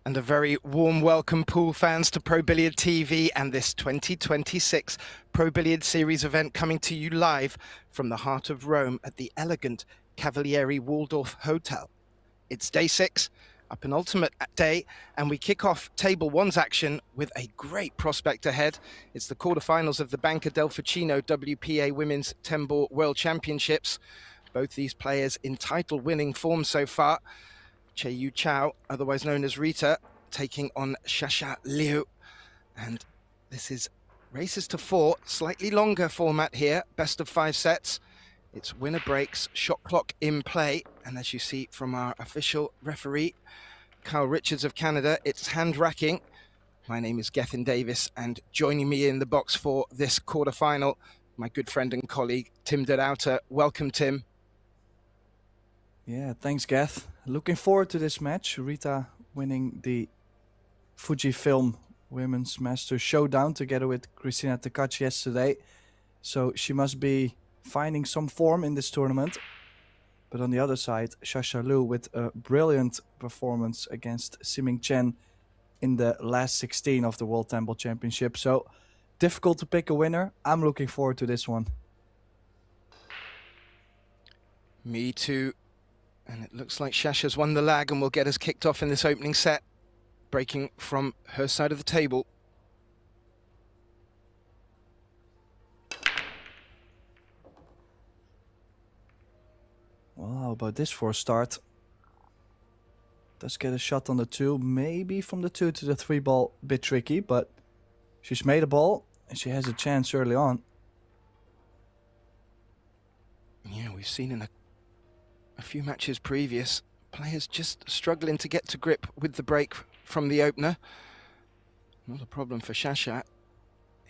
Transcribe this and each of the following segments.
And a very warm welcome, pool fans, to Pro Billiard TV and this 2026 Pro Billiard Series event coming to you live from the heart of Rome at the elegant Cavalieri Waldorf Hotel. It's day 6, a penultimate day, and we kick off Table 1's action with a great prospect ahead. It's the quarterfinals of the Banca del Fucino WPA Women's 10-Ball World Championships. Both these players in title-winning form so far. Che-Yu Chao, otherwise known as Rita, taking on Shasha Liu. And this is races to 4, slightly longer format here, best of 5 sets. It's winner breaks, shot clock in play. And as you see from our official referee, Kyle Richards of Canada, it's hand-racking. My name is Gethin Davis, and joining me in the box for this quarterfinal, my good friend and colleague, Tim de Ruyter. Welcome, Tim. Yeah, thanks, Geth. Looking forward to this match. Rita winning the Fujifilm Women's Masters Showdown together with Cristina Takac yesterday. So she must be finding some form in this tournament. But on the other side, Shasha Liu with a brilliant performance against Siming Chen in the last 16 of the World 10-Ball Championship. So difficult to pick a winner. I'm looking forward to this one. Me too. And it looks like Shasha's won the lag and will get us kicked off in this opening set, breaking from her side of the table. Well, how about this for a start? Does get a shot on the 2, maybe from the 2 to the 3 ball, a bit tricky, but she's made a ball and she has a chance early on. Yeah, we've seen in a few matches previous, players just struggling to get to grip with the break from the opener. Not a problem for Shasha.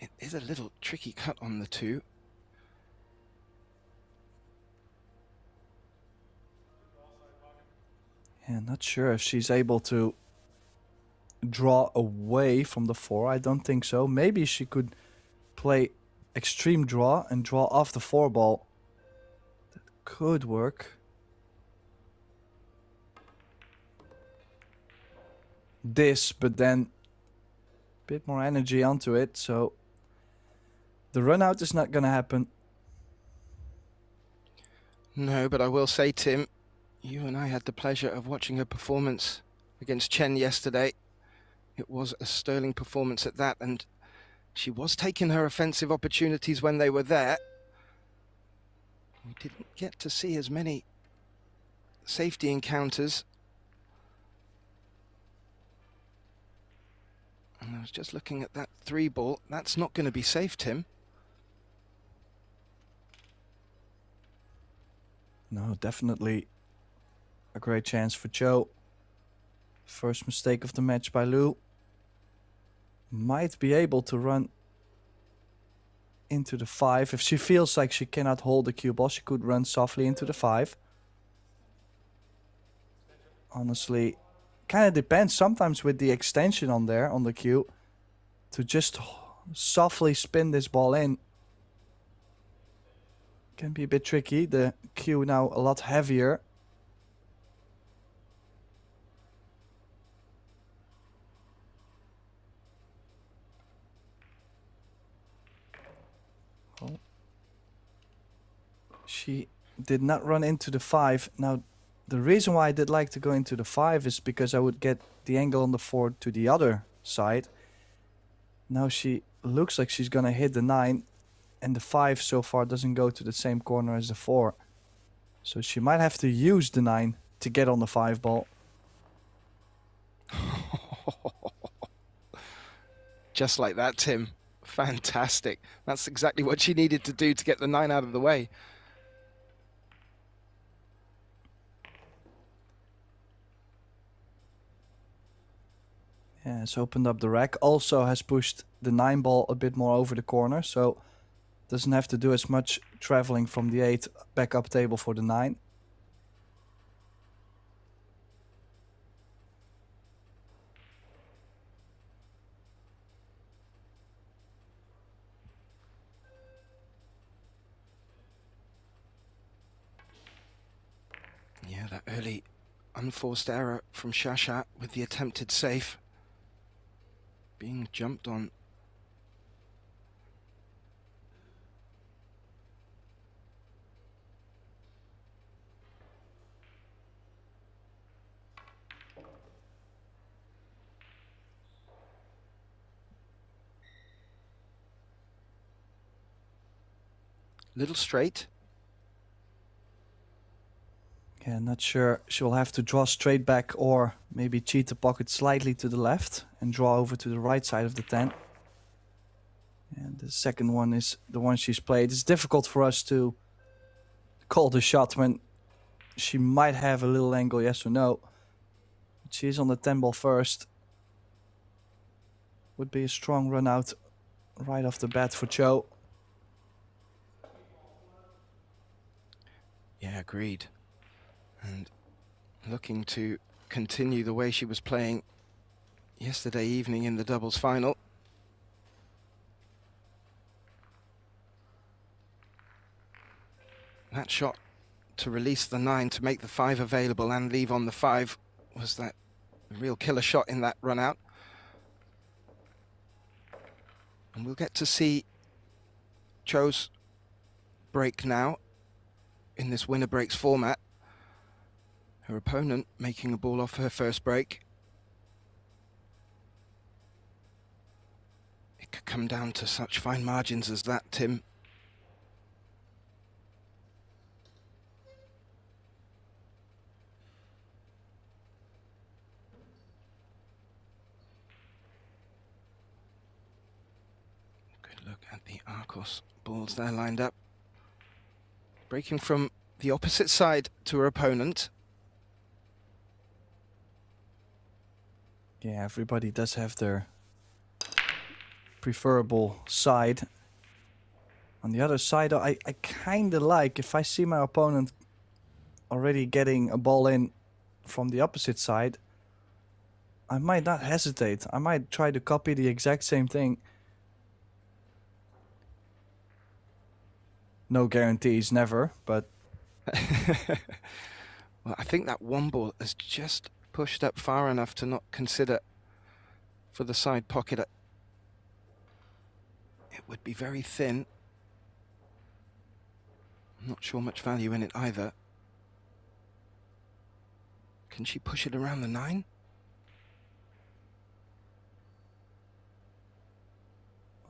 It is a little tricky cut on the 2. Yeah, not sure if she's able to draw away from the 4. I don't think so. Maybe she could play extreme draw and draw off the 4 ball. That could work. This, but then a bit more energy onto it, so the run out is not gonna happen. No, but I will say, Tim, you and I had the pleasure of watching her performance against Chen yesterday. It was a sterling performance at that, and she was taking her offensive opportunities when they were there. We didn't get to see as many safety encounters. And I was just looking at that 3 ball. That's not going to be safe, Tim. No, definitely a great chance for Cho. First mistake of the match by Liu. Might be able to run into the 5. If she feels like she cannot hold the cue ball, she could run softly into the 5. Honestly, kind of depends sometimes with the extension on there on the cue to just softly spin this ball in. Can be a bit tricky. The cue now a lot heavier. Oh. She did not run into the 5. Now, the reason why I did like to go into the 5 is because I would get the angle on the 4 to the other side. Now she looks like she's gonna hit the 9, and the 5 so far doesn't go to the same corner as the 4. So she might have to use the 9 to get on the 5 ball. Just like that, Tim. Fantastic. That's exactly what she needed to do to get the 9 out of the way. Yeah, has opened up the rack. Also has pushed the 9 ball a bit more over the corner, so doesn't have to do as much traveling from the 8 back up table for the 9. Yeah, that early unforced error from Shasha with the attempted safe. Being jumped on. Little straight. Yeah, not sure. She'll have to draw straight back or maybe cheat the pocket slightly to the left and draw over to the right side of the 10. And the second one is the one she's played. It's difficult for us to call the shot when she might have a little angle, yes or no. But she's on the 10 ball first. Would be a strong run out right off the bat for Cho. Yeah, agreed. And looking to continue the way she was playing yesterday evening in the doubles final. That shot to release the 9 to make the 5 available and leave on the 5 was that real killer shot in that run out. And we'll get to see Cho's break now in this winner breaks format. Her opponent making a ball off her first break. It could come down to such fine margins as that, Tim. Good look at the Arcos balls there lined up. Breaking from the opposite side to her opponent. Yeah, everybody does have their preferable side. On the other side, I kind of like if I see my opponent already getting a ball in from the opposite side, I might not hesitate. I might try to copy the exact same thing. No guarantees, never, but... Well, I think that one ball has just pushed up far enough to not consider for the side pocket. It would be very thin. I'm not sure much value in it either. Can she push it around the 9?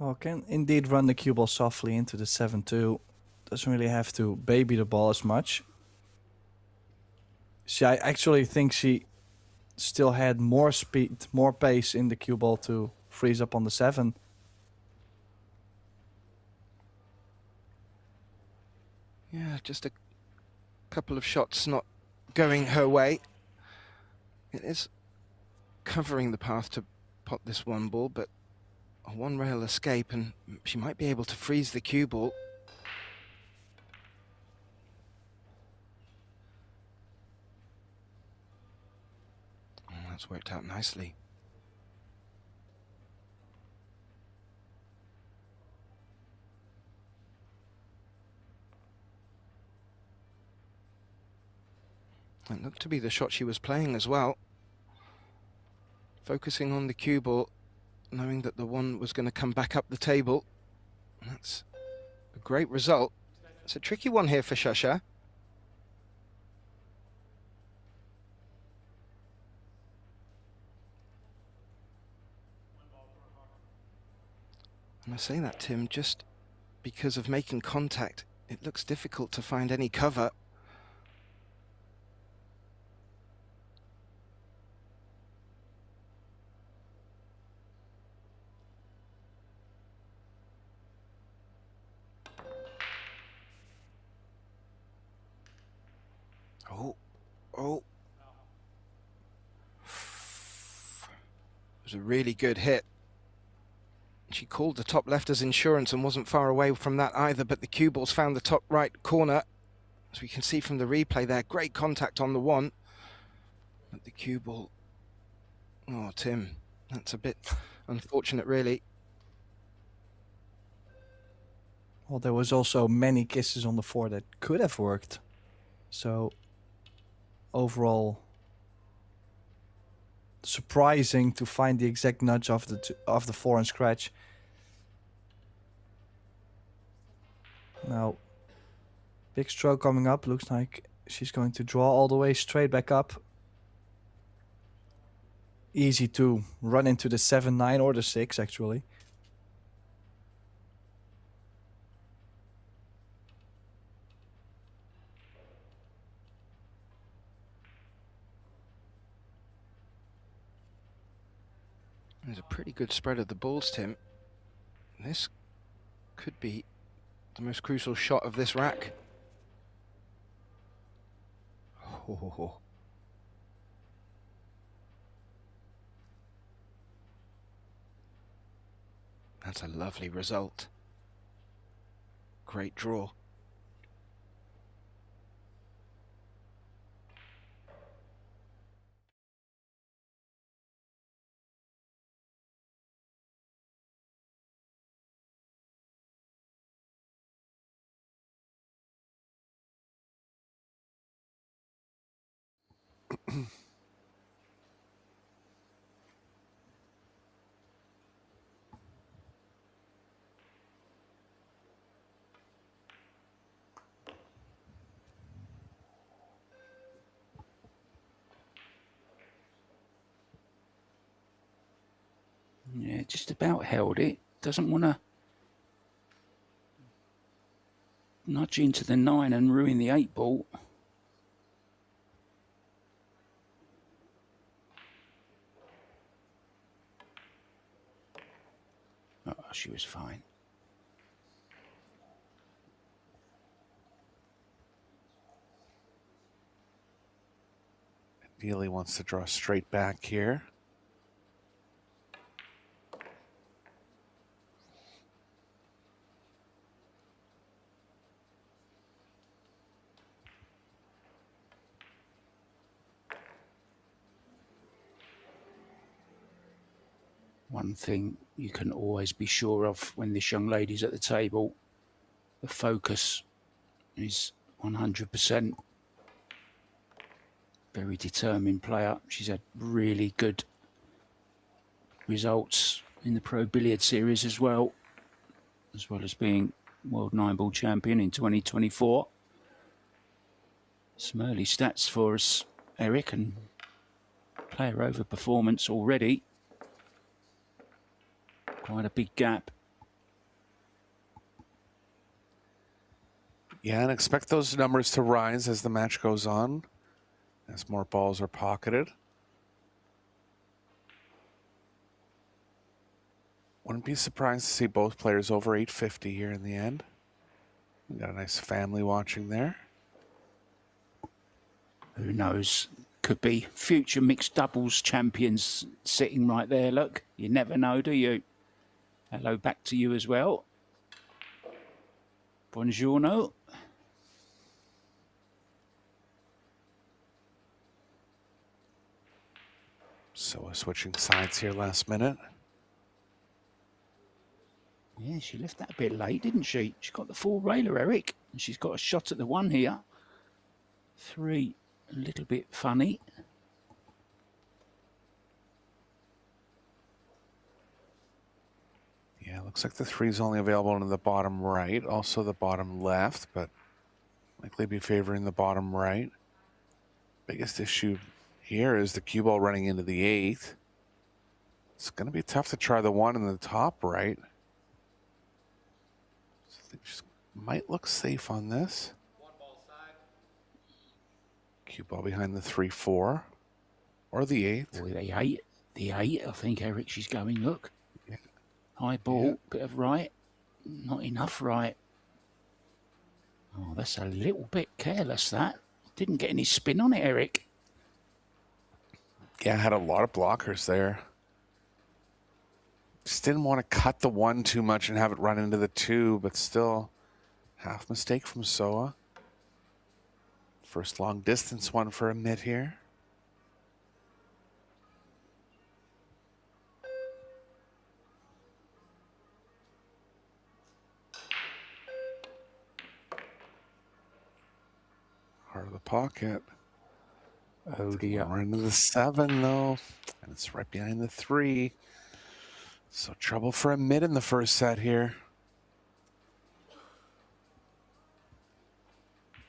Oh, can indeed run the cue ball softly into the 7-2. Doesn't really have to baby the ball as much. I actually think she still had more speed, more pace in the cue ball to freeze up on the 7. Yeah, just a couple of shots not going her way. It is covering the path to pot this one ball, but a one rail escape and she might be able to freeze the cue ball. Oh, that's worked out nicely. It looked to be the shot she was playing as well. Focusing on the cue ball, knowing that the one was going to come back up the table. That's a great result. It's a tricky one here for Shasha. And I say that, Tim, just because of making contact, it looks difficult to find any cover. Oh. It was a really good hit. She called the top left as insurance and wasn't far away from that either, but the cue ball's found the top right corner. As we can see from the replay there, great contact on the 1. But the cue ball... Oh, Tim, that's a bit unfortunate, really. Well, there was also many kisses on the 4 that could have worked. So, overall, surprising to find the exact nudge of the 4 and scratch. Now, big stroke coming up. Looks like she's going to draw all the way straight back up. Easy to run into the 7-9 or the 6, actually. There's a pretty good spread of the balls, Tim. This could be the most crucial shot of this rack. Oh. That's a lovely result. Great draw. Yeah, just about held it. Doesn't want to nudge into the 9 and ruin the 8 ball. Oh, she was fine. Ideally wants to draw straight back here. One thing you can always be sure of when this young lady's at the table, the focus is 100%. Very determined player. She's had really good results in the Pro Billiards Series as well as being World 9-Ball Champion in 2024. Some early stats for us, Eric, and player over performance already. Quite a big gap. Yeah, and expect those numbers to rise as the match goes on, as more balls are pocketed. Wouldn't be surprised to see both players over 850 here in the end. We got a nice family watching there. Who knows? Could be future mixed doubles champions sitting right there. Look, you never know, do you? Hello back to you as well. Buongiorno. So switching sides here last minute. Yeah, she left that a bit late, didn't she? She got the 4 railer, Eric. And she's got a shot at the 1 here. 3, a little bit funny. Yeah, looks like the 3 is only available in the bottom right, also the bottom left, but likely be favoring the bottom right. Biggest issue here is the cue ball running into the 8. It's going to be tough to try the 1 in the top right. So I think she might look safe on this. Cue ball behind the 3-4 or the 8. Boy, the 8, I think, Eric, she's going, look. Yeah. High ball, Yeah. bit of right, not enough right. Oh, that's a little bit careless, that. Didn't get any spin on it, Eric. Yeah, had a lot of blockers there. Just didn't want to cut the 1 too much and have it run into the 2, but still, half mistake from Seoa. First long distance one for Amit here. Heart of the pocket. Oh dear. We're into the 7 though. And it's right behind the 3. So trouble for Amit in the first set here.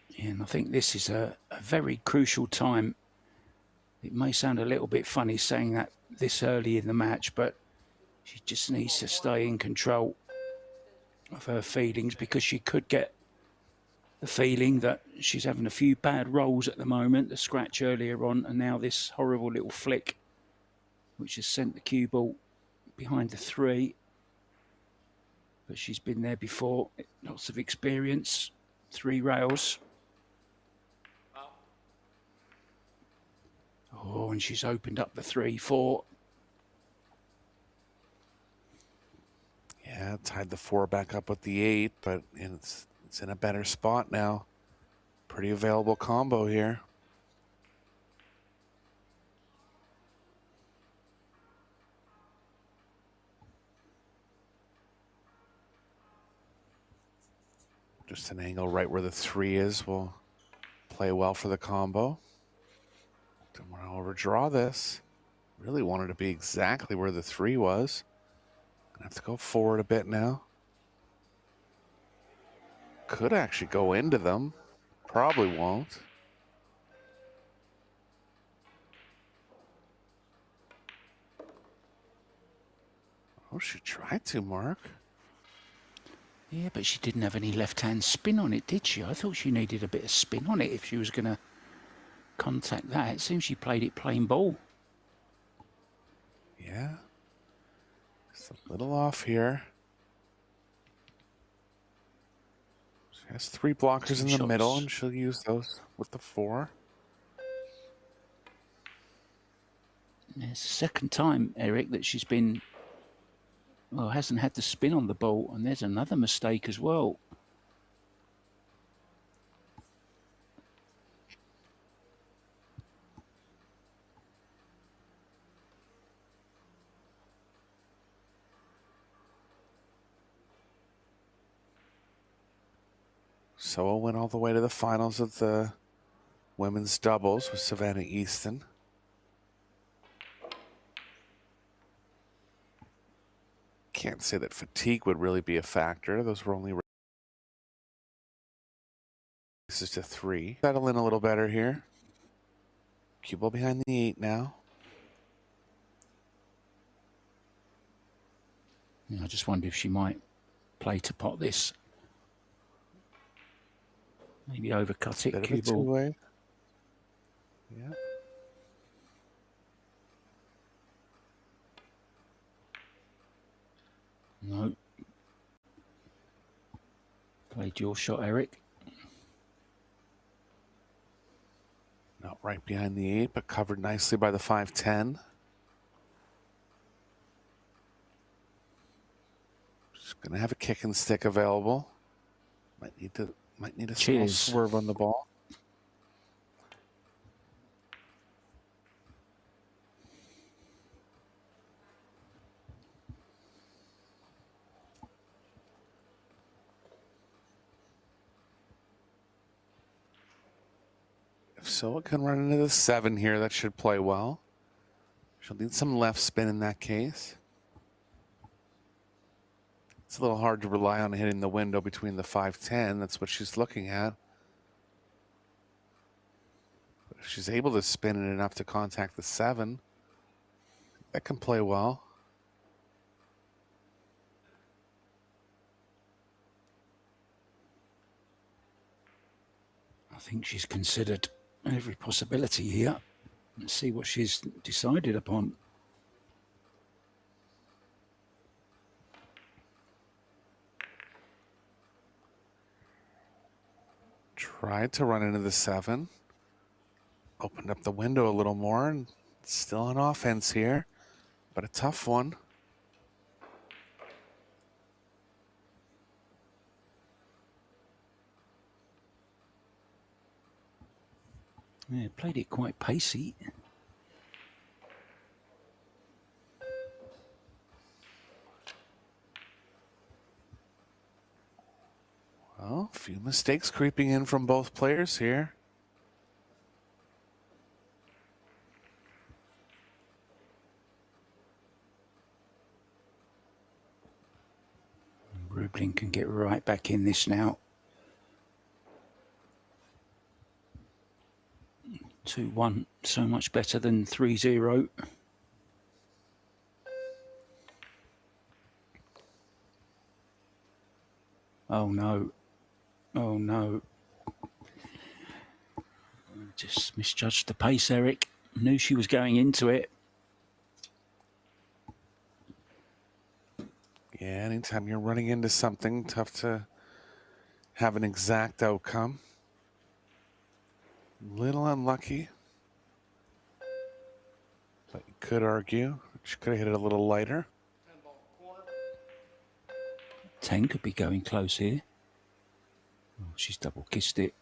Yeah, and I think this is a very crucial time. It may sound a little bit funny saying that this early in the match, but she just needs to stay in control of her feelings, because she could get the feeling that she's having a few bad rolls at the moment, the scratch earlier on, and now this horrible little flick, which has sent the cue ball behind the 3. But she's been there before, lots of experience, 3 rails. Oh, and she's opened up the 3-4. Yeah, tied the 4 back up with the 8, but it's in a better spot now. Pretty available combo here. Just an angle right where the 3 is will play well for the combo. Don't want to overdraw this. Really wanted to be exactly where the 3 was. Gonna have to go forward a bit now. Could actually go into them. Probably won't. Oh, she tried to, Mark. Yeah, but she didn't have any left-hand spin on it, did she? I thought she needed a bit of spin on it if she was going to contact that. It seems she played it plain ball. Yeah. Just a little off here. She has 3 blockers in the middle, and she'll use those with the 4. It's the second time, Eric, that she's been... well, hasn't had the spin on the ball, and there's another mistake as well. Seoa went all the way to the finals of the women's doubles with Savannah Easton. Can't say that fatigue would really be a factor. Those were only races to 3. Settle in a little better here. Cue ball behind the 8 now. Yeah, I just wonder if she might play to pot this. Maybe overcut it, cue ball. Two-way. Yeah. No. Played your shot, Eric. Not right behind the 8, but covered nicely by the 5-10. Just gonna have a kick and stick available. Might need a small swerve on the ball. If so, it can run into the 7 here. That should play well. She'll need some left spin in that case. It's a little hard to rely on hitting the window between the 5-10. That's what she's looking at. But if she's able to spin it enough to contact the 7, that can play well. I think she's considered every possibility here. Let's see what she's decided upon. Tried to run into the 7. Opened up the window a little more, and still on offense here, but a tough one. Yeah, played it quite pacey. Well, a few mistakes creeping in from both players here. Rubilen can get right back in this now. 2-1, so much better than 3-0. Oh no. Oh no. Just misjudged the pace, Eric. Knew she was going into it. Yeah, anytime you're running into something, tough to have an exact outcome. Little unlucky. But you could argue she could have hit it a little lighter. 10 could be going close here. Oh, she's double kissed it.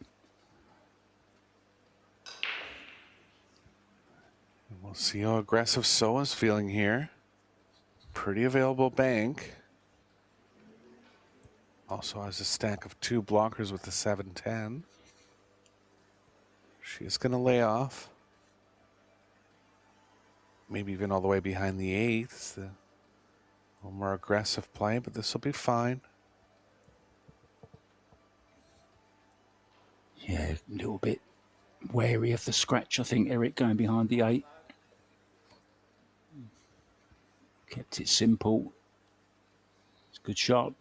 And we'll see how aggressive Seoa's feeling here. Pretty available bank. Also has a stack of 2 blockers with the 7-10. She's going to lay off. Maybe even all the way behind the 8. It's the little more aggressive play, but this will be fine. Yeah, a little bit wary of the scratch, I think, Eric, going behind the 8. Kept it simple. It's a good shot.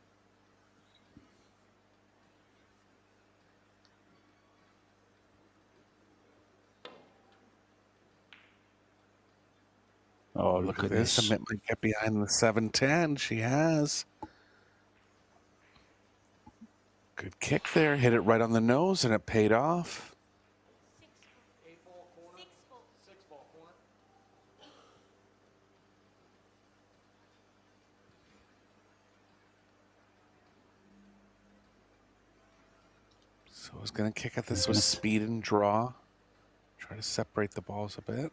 Oh, look at this. Amit might get behind the 7-10. She has. Good kick there. Hit it right on the nose, and it paid off. So I was going to kick at this with speed and draw. Try to separate the balls a bit.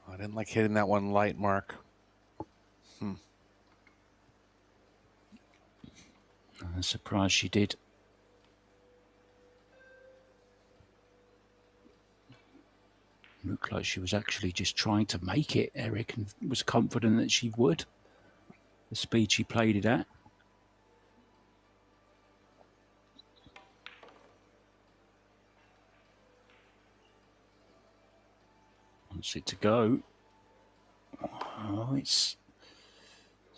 I didn't like hitting that one light, Mark. I'm surprised she did. Looked like she was actually just trying to make it, Eric, and was confident that she would. The speed she played it at. Wants it to go. Oh, it's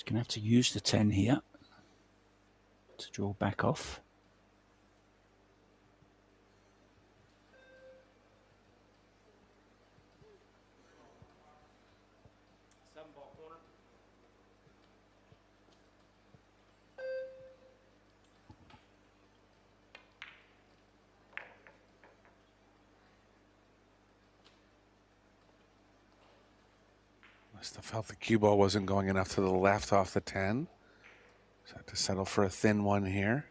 going to have to use the 10 here to draw back off. Must have felt the cue ball wasn't going enough to the left off the 10. So I have to settle for a thin one here.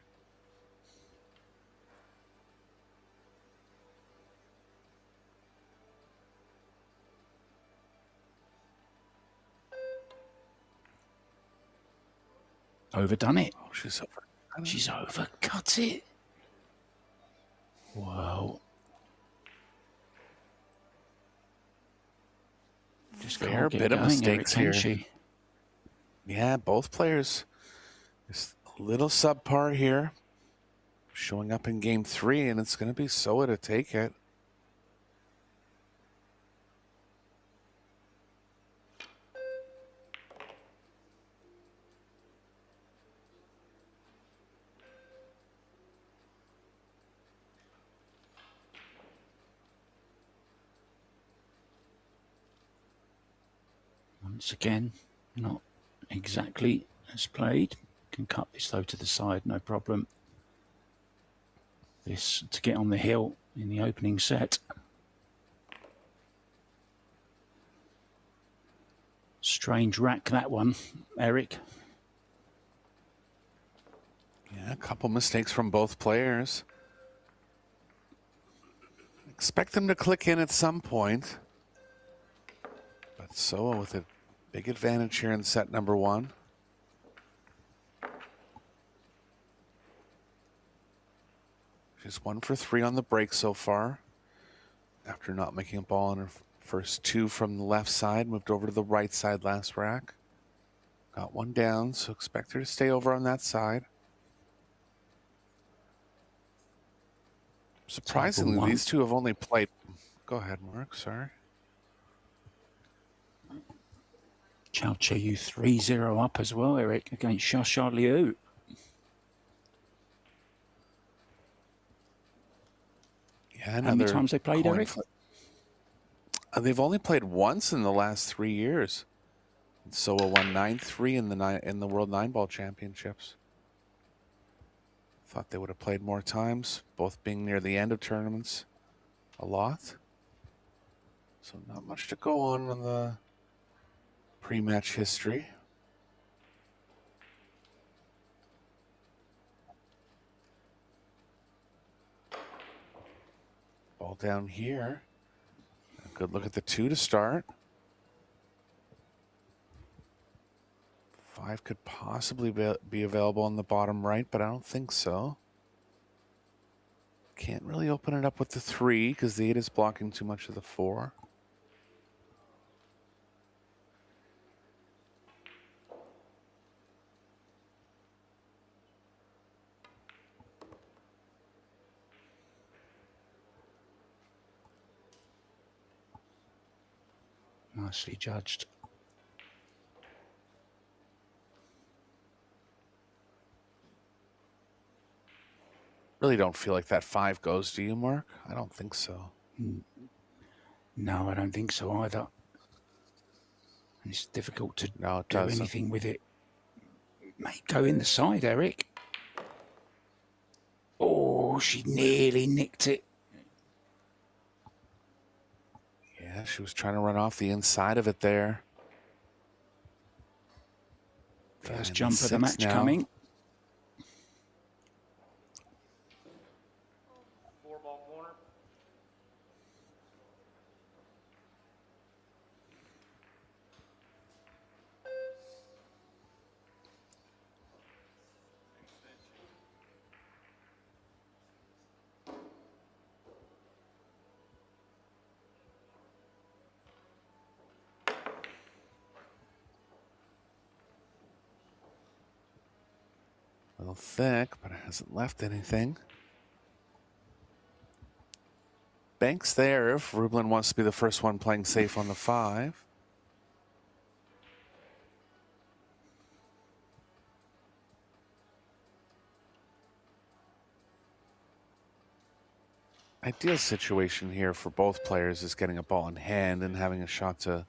Overdone it. Oh, she's over. She's overcut it. Wow. Just Fair can't bit of going, mistakes Eric, here. can she? Yeah, both players. Just a little subpar here. Showing up in game 3, and it's going to be Seoa to take it. Once again, not exactly as played. Can cut this though to the side, no problem. This to get on the hill in the opening set. Strange rack, that one, Eric. Yeah, a couple mistakes from both players. Expect them to click in at some point. But Seoa with a big advantage here in set number 1. She's 1 for 3 on the break so far. After not making a ball on her first 2 from the left side, moved over to the right side last rack. Got one down, so expect her to stay over on that side. Surprisingly, these two have only played... Go ahead, Mark, sorry. Chao Che-Yu 3-0 up as well, Eric, against Xia Liu. Yeah, how many times they played, Eric? They've only played once in the last 3 years. Seoa won 9-3 in the World 9-Ball Championships. Thought they would have played more times, both being near the end of tournaments a lot. So not much to go on in the pre-match history. Ball down here. A good look at the 2 to start. 5 could possibly be available on the bottom right, but I don't think so. Can't really open it up with the 3 because the 8 is blocking too much of the 4. Nicely judged. Really don't feel like that 5 goes, do you, Mark? I don't think so. No, I don't think so either. And it's difficult to do doesn't. anything with it. It may go in the side, Eric. Oh, she nearly nicked it. Yeah, she was trying to run off the inside of it there. First jump of the match now. Coming. A little thick, but it hasn't left anything. Banks there if Rubilen wants to be the first one playing safe on the 5. Ideal situation here for both players is getting a ball in hand and having a shot to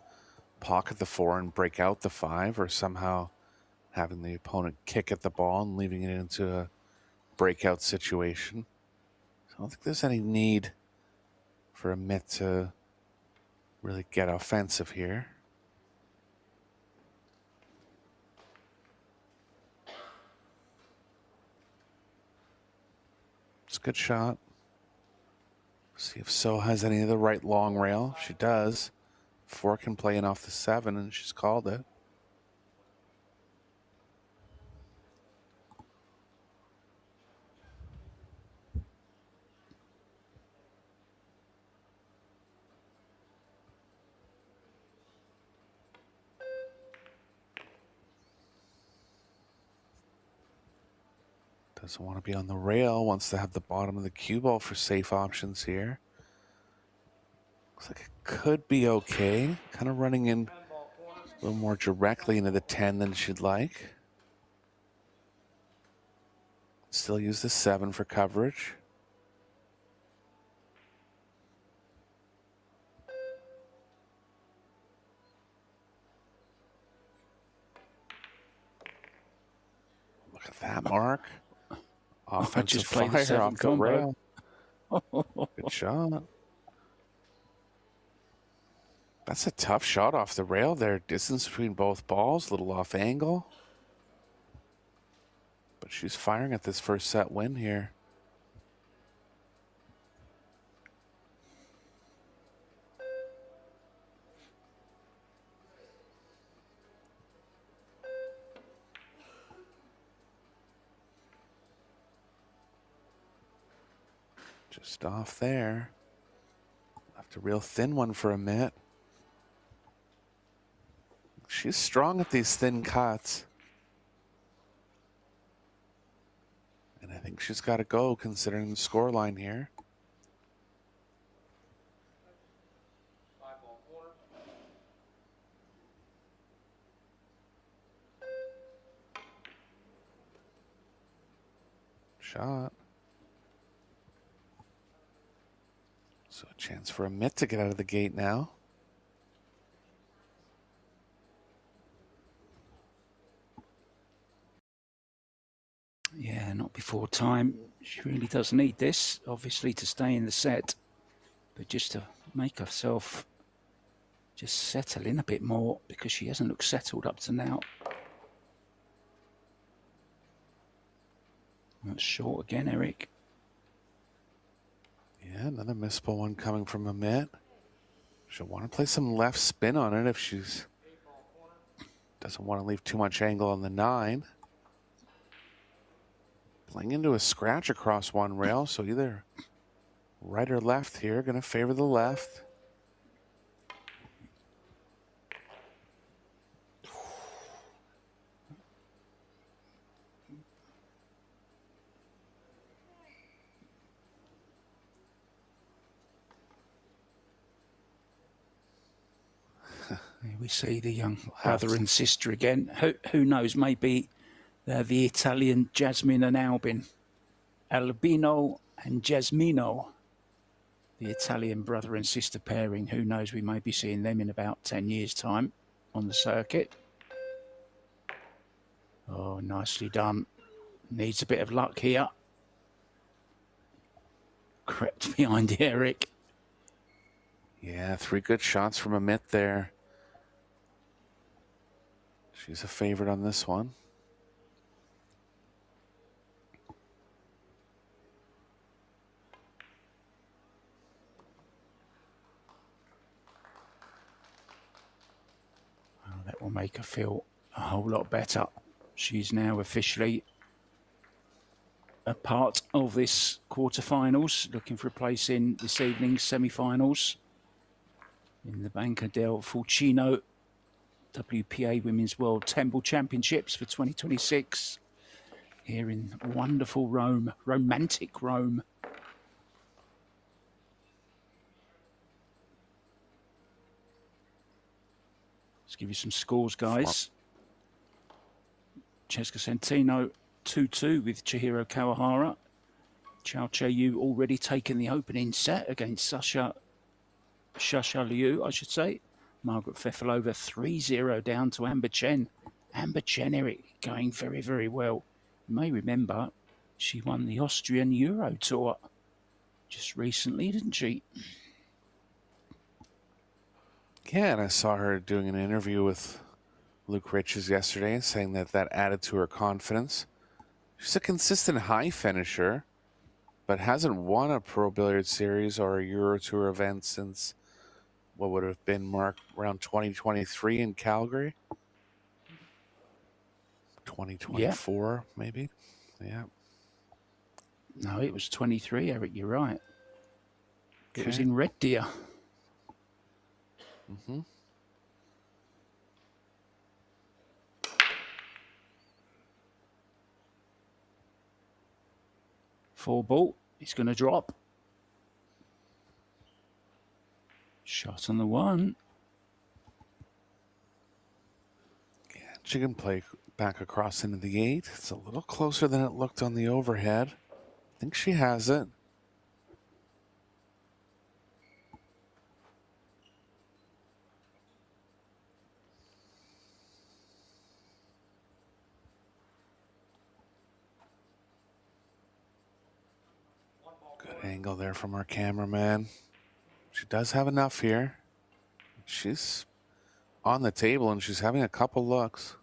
pocket the 4 and break out the 5, or somehow having the opponent kick at the ball and leaving it into a breakout situation. So I don't think there's any need for Amit to really get offensive here. It's a good shot. See if So has any of the right long rail. She does. 4 can play in off the 7, and she's called it. Doesn't want to be on the rail, wants to have the bottom of the cue ball for safe options here. Looks like it could be okay. Kind of running in a little more directly into the 10 than she'd like. Still use the 7 for coverage. Look at that, Mark. Offensive fire off the rail. Good shot. That's a tough shot off the rail there. Distance between both balls, a little off angle. But she's firing at this first set win here. Just off there. Left a real thin one for Amit. She's strong at these thin cuts. And I think she's got to go considering the scoreline here. Shot. So a chance for Amit to get out of the gate now. Yeah, not before time. She really does need this, obviously, to stay in the set. But just to make herself just settle in a bit more, because she hasn't looked settled up to now. That's short again, Eric. Yeah, another missable one coming from Amit. She'll want to play some left spin on it if she's doesn't want to leave too much angle on the 9. Playing into a scratch across one rail, so either right or left here. Going to favor the left. Here we see the young brother and sister again. Who knows, maybe they're the Italian Jasmine and Albin. Albino and Jasmino. The Italian brother and sister pairing. Who knows, we may be seeing them in about 10 years' time on the circuit. Oh, nicely done. Needs a bit of luck here. Crept behind Eric. Yeah, 3 good shots from Amit there. She's a favorite on this one. Oh, that will make her feel a whole lot better. She's now officially a part of this quarterfinals, looking for a place in this evening's semi-finals in the Banca del Fucino WPA Women's World Temple Championships for 2026 here in wonderful Rome, romantic Rome. Let's give you some scores, guys. Cesca Centino 2-2 with Chihiro Kawahara. Chao Che-Yu already taken the opening set against Sasha Liu, I should say. Margaret Fefilova 3-0 down to Amber Chen. Amber Chen, Eric, going very, very well. You may remember she won the Austrian Euro Tour just recently, didn't she? Yeah, and I saw her doing an interview with Luke Riches yesterday, saying that that added to her confidence. She's a consistent high finisher, but hasn't won a Pro Billiards Series or a Euro Tour event since what would have been marked around 2023 in Calgary. 2024, maybe. Yeah. No, it was 23, Eric, you're right. Okay. It was in Red Deer. Mm-hmm. Four ball. He's going to drop. Shot on the 1. Yeah, she can play back across into the 8. It's a little closer than it looked on the overhead. I think she has it. Good angle there from our cameraman. She does have enough here. She's on the table and she's having a couple looks.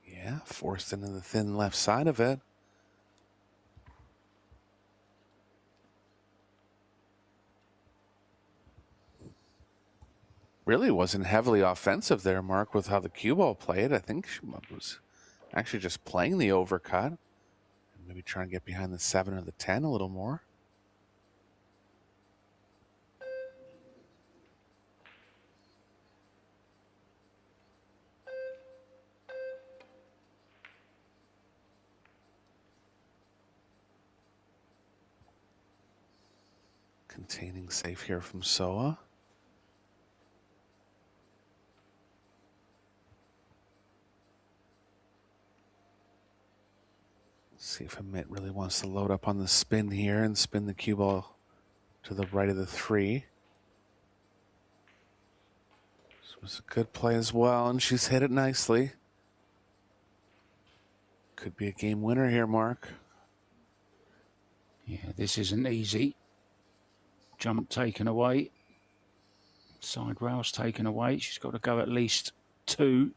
Yeah, forced into the thin left side of it. Really wasn't heavily offensive there, Mark, with how the cue ball played. I think she was actually just playing the overcut. Maybe trying to get behind the 7 or the 10 a little more. Containing safe here from Seoa. See if Amit really wants to load up on the spin here and spin the cue ball to the right of the 3. This was a good play as well, and she's hit it nicely. Could be a game winner here, Mark. Yeah, this isn't easy. Jump taken away. Side rails taken away. She's got to go at least 2.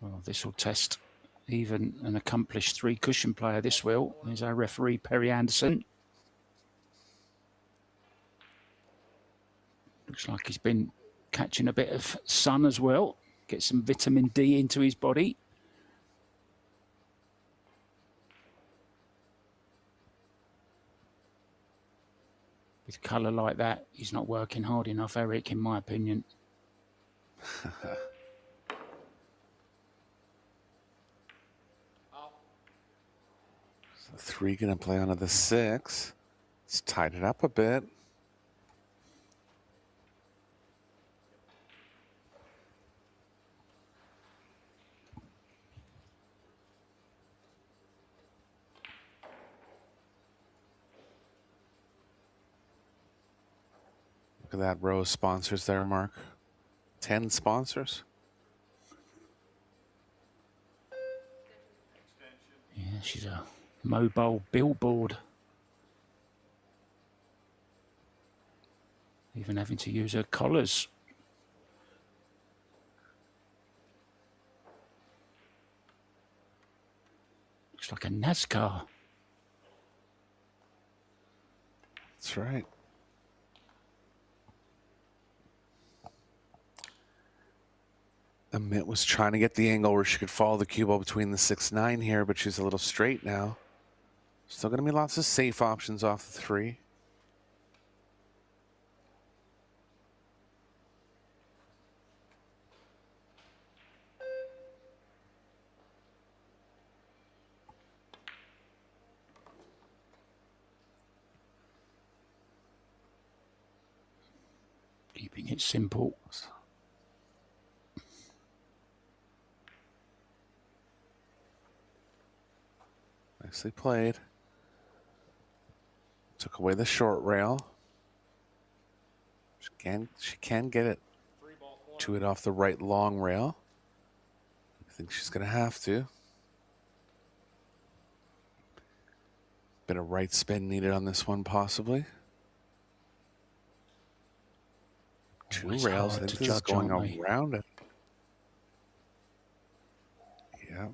Well, this will test even an accomplished 3-cushion player, this will. There's our referee, Perry Anderson. Looks like he's been catching a bit of sun as well. Get some vitamin D into his body. With colour like that, he's not working hard enough, Eric, in my opinion. So 3 going to play onto the 6. It's tied it up a bit. Look at that row of sponsors there, Mark. 10 sponsors. Yeah, she's a mobile billboard. Even having to use her collars. Looks like a NASCAR. That's right. Amit was trying to get the angle where she could follow the cue ball between the 6-9 here, but she's a little straight now. Still going to be lots of safe options off the 3. Keeping it simple. Nicely played. Took away the short rail. She can get it to it off the right long rail. I think she's going to have to. Bit of right spin needed on this one, possibly. 2 Always rails. I hard think to this is judge, going aren't they? around it. Yeah.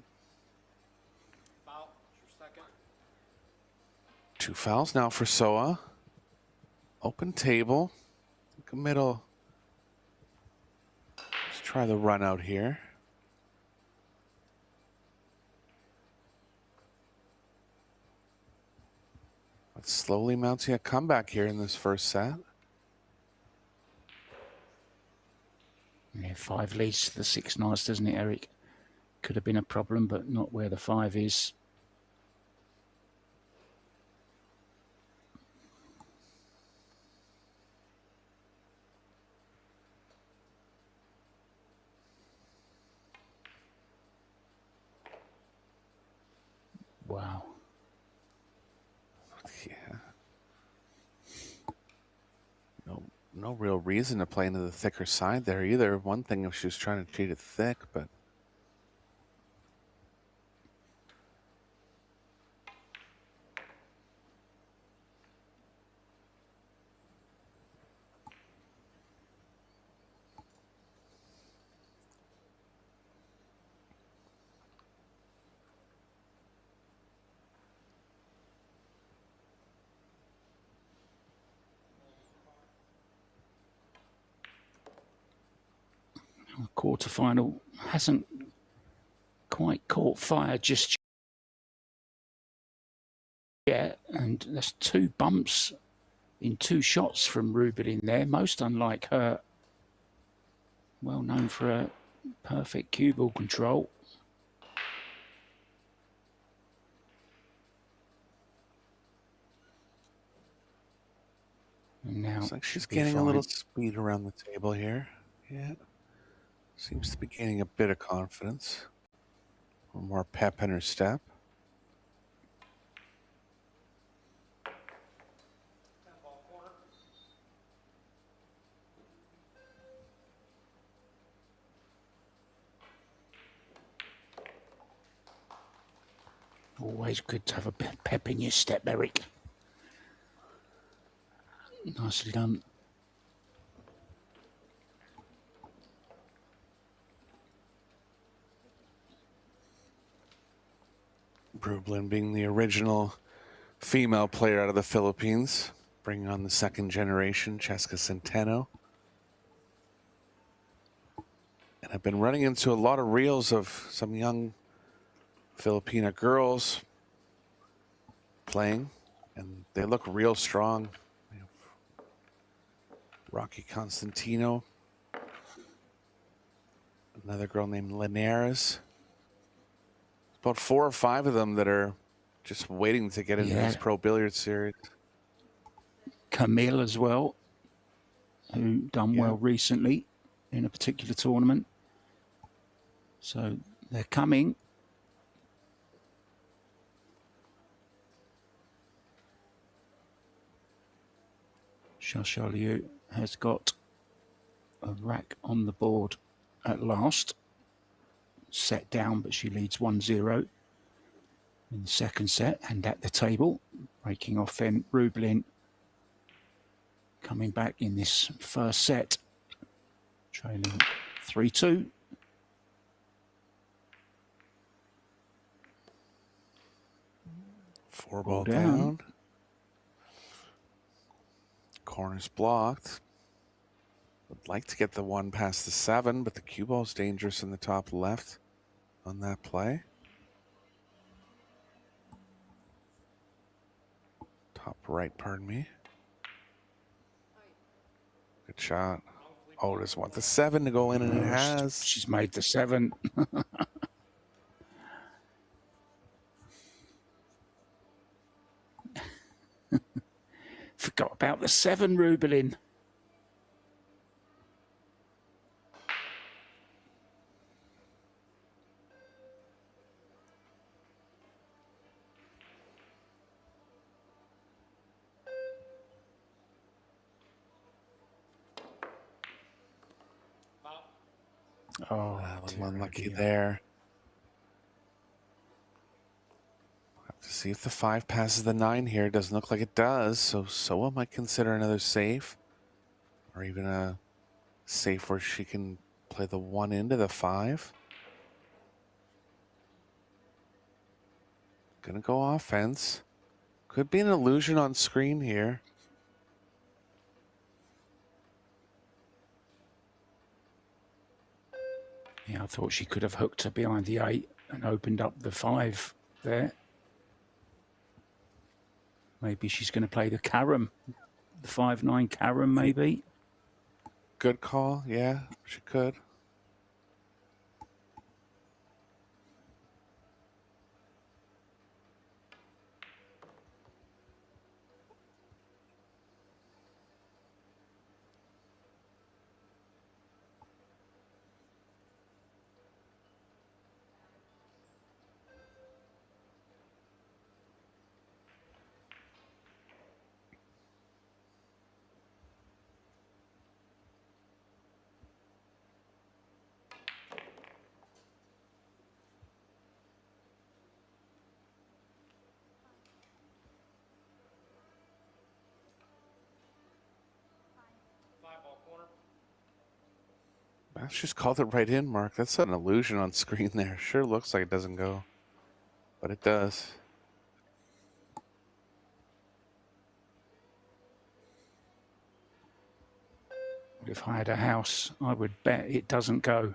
2 fouls now for Seoa. Open table. Think a middle. Let's try the run out here. But slowly mounting a comeback here in this first set. Yeah, 5 leads to the 6 nice, doesn't it, Eric? Could have been a problem, but not where the 5 is. Wow. Yeah. No real reason to play into the thicker side there either. One thing if she was trying to treat it thick, but Quarterfinal hasn't quite caught fire just yet, and there's 2 bumps in 2 shots from Rubilen there, most unlike her. Well known for her Perfect cue ball control. And now Looks like she's she'll be gaining a fine. little speed around the table here. Yeah. Seems to be gaining a bit of confidence. A little more pep in her step. Always good to have a bit of pep in your step, Eric. Nicely done. Rubilen being the original female player out of the Philippines, bringing on the second generation, Cheska Centeno. And I've been running into a lot of reels of some young Filipina girls playing, and they look real strong. Rocky Constantino, another girl named Linares. About 4 or 5 of them that are just waiting to get into this Pro Billiards series. Camille as well, who done well recently in a particular tournament. So they're coming. Seo Seoa has got a rack on the board at last. Set down, but she leads 1-0 in the second set, and at the table, breaking off then Rubilen coming back in this first set, trailing 3-2. Four ball down. Corner's blocked. Would like to get the 1 past the 7, but the cue ball's dangerous in the top left on that play. Top right, pardon me. Good shot. Oh, just want the 7 to go in, and it has. She's made the 7. Forgot about the 7, Rubilen. Oh, a little unlucky there. Have to see if the 5 passes the 9 here. Doesn't look like it does. So Seoa might consider another save, or even a save where she can play the 1 into the 5. Gonna go offense. Could be an illusion on screen here. Yeah, I thought she could have hooked her behind the 8 and opened up the 5 there. Maybe she's going to play the carom, the 5-9 carom, maybe. Good call. Yeah, she could. That's just called it right in, Mark. That's an illusion on screen there. Sure looks like it doesn't go, but it does. If I had a house, I would bet it doesn't go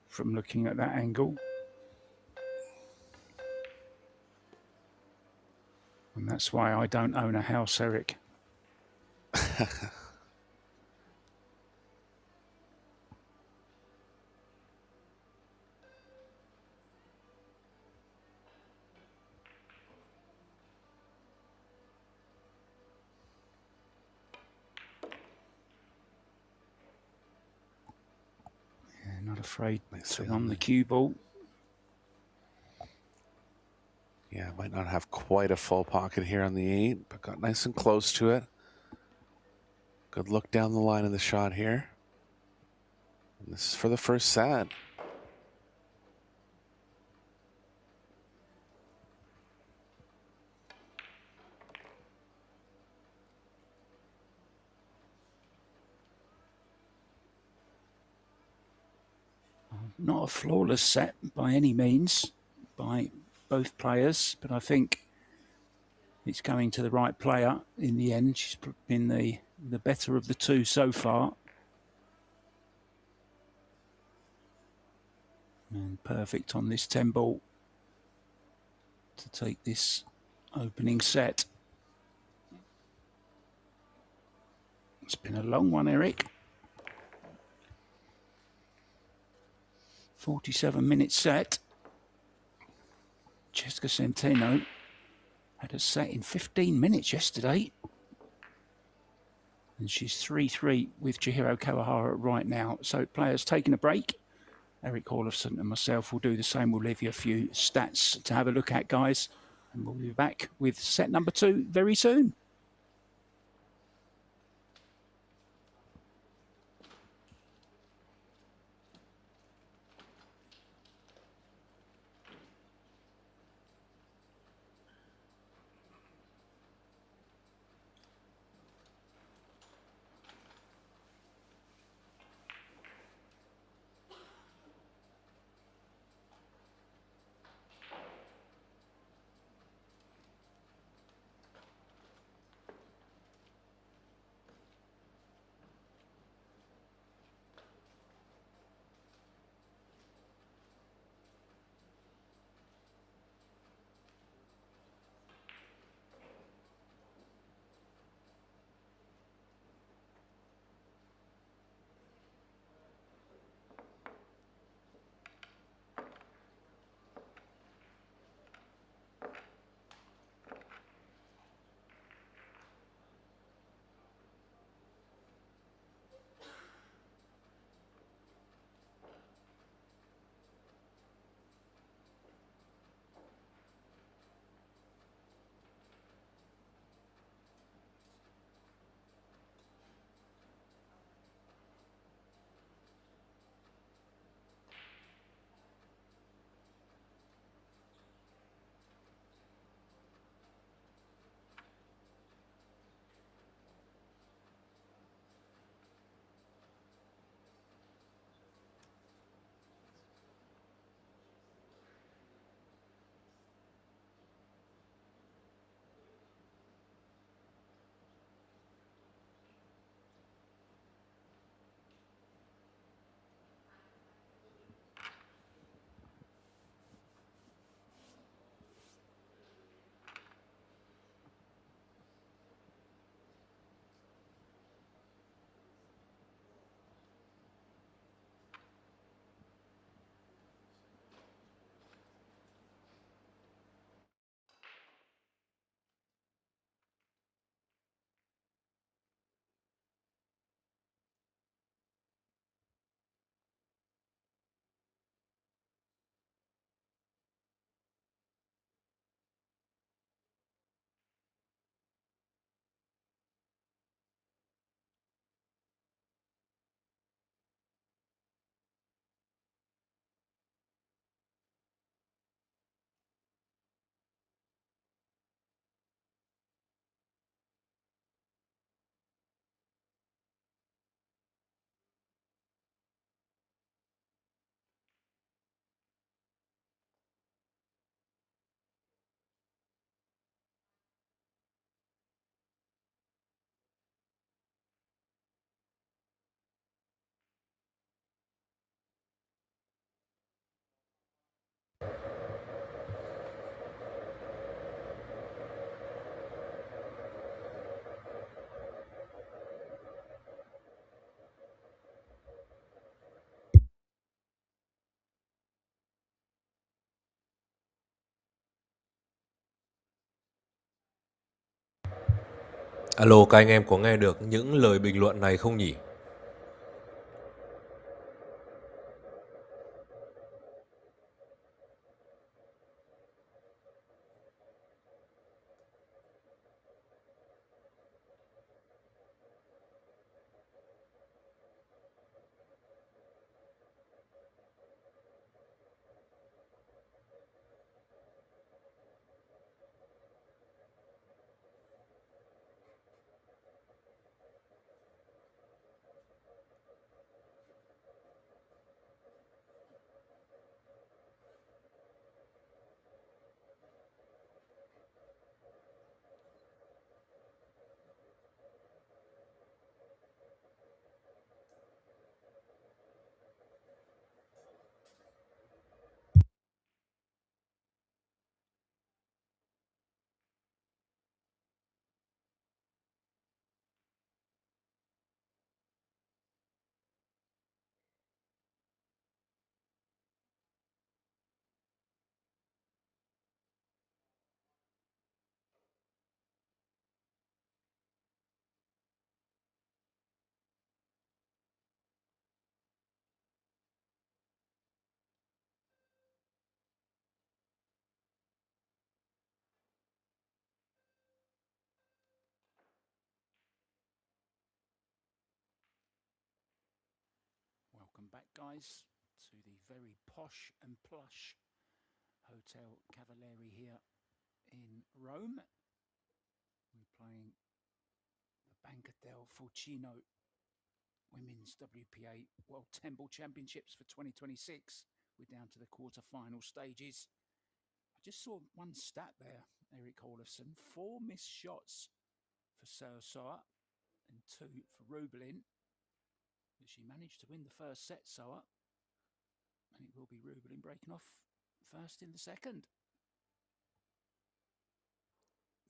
from looking at that angle. And that's why I don't own a house, Eric. afraid Nicely to run on the the- cue ball. Yeah, might not have quite a full pocket here on the 8, but got nice and close to it. Good look down the line of the shot here. And this is for the first set. Not a flawless set by any means by both players, but I think it's going to the right player in the end. She's been the better of the two so far. And perfect on this 10 ball to take this opening set. It's been a long one, Eric. 47-minute set. Jessica Centeno had a set in 15 minutes yesterday. And she's 3-3 with Chihiro Kawahara right now. So players taking a break. Eric Horlofson and myself will do the same. We'll leave you a few stats to have a look at, guys. And we'll be back with set number 2 very soon. Alo, các anh em có nghe được những lời bình luận này không nhỉ? Welcome back, guys, to the very posh and plush Hotel Cavalieri here in Rome. We're playing the Banca del Fucino Women's WPA World 10 Ball Championships for 2026. We're down to the quarter-final stages. I just saw one stat there, Erik Olofsson. 4 missed shots for Seo Seoa and 2 for Rubilen. But she managed to win the first set, Seoa. And it will be Rubilen breaking off first in the second.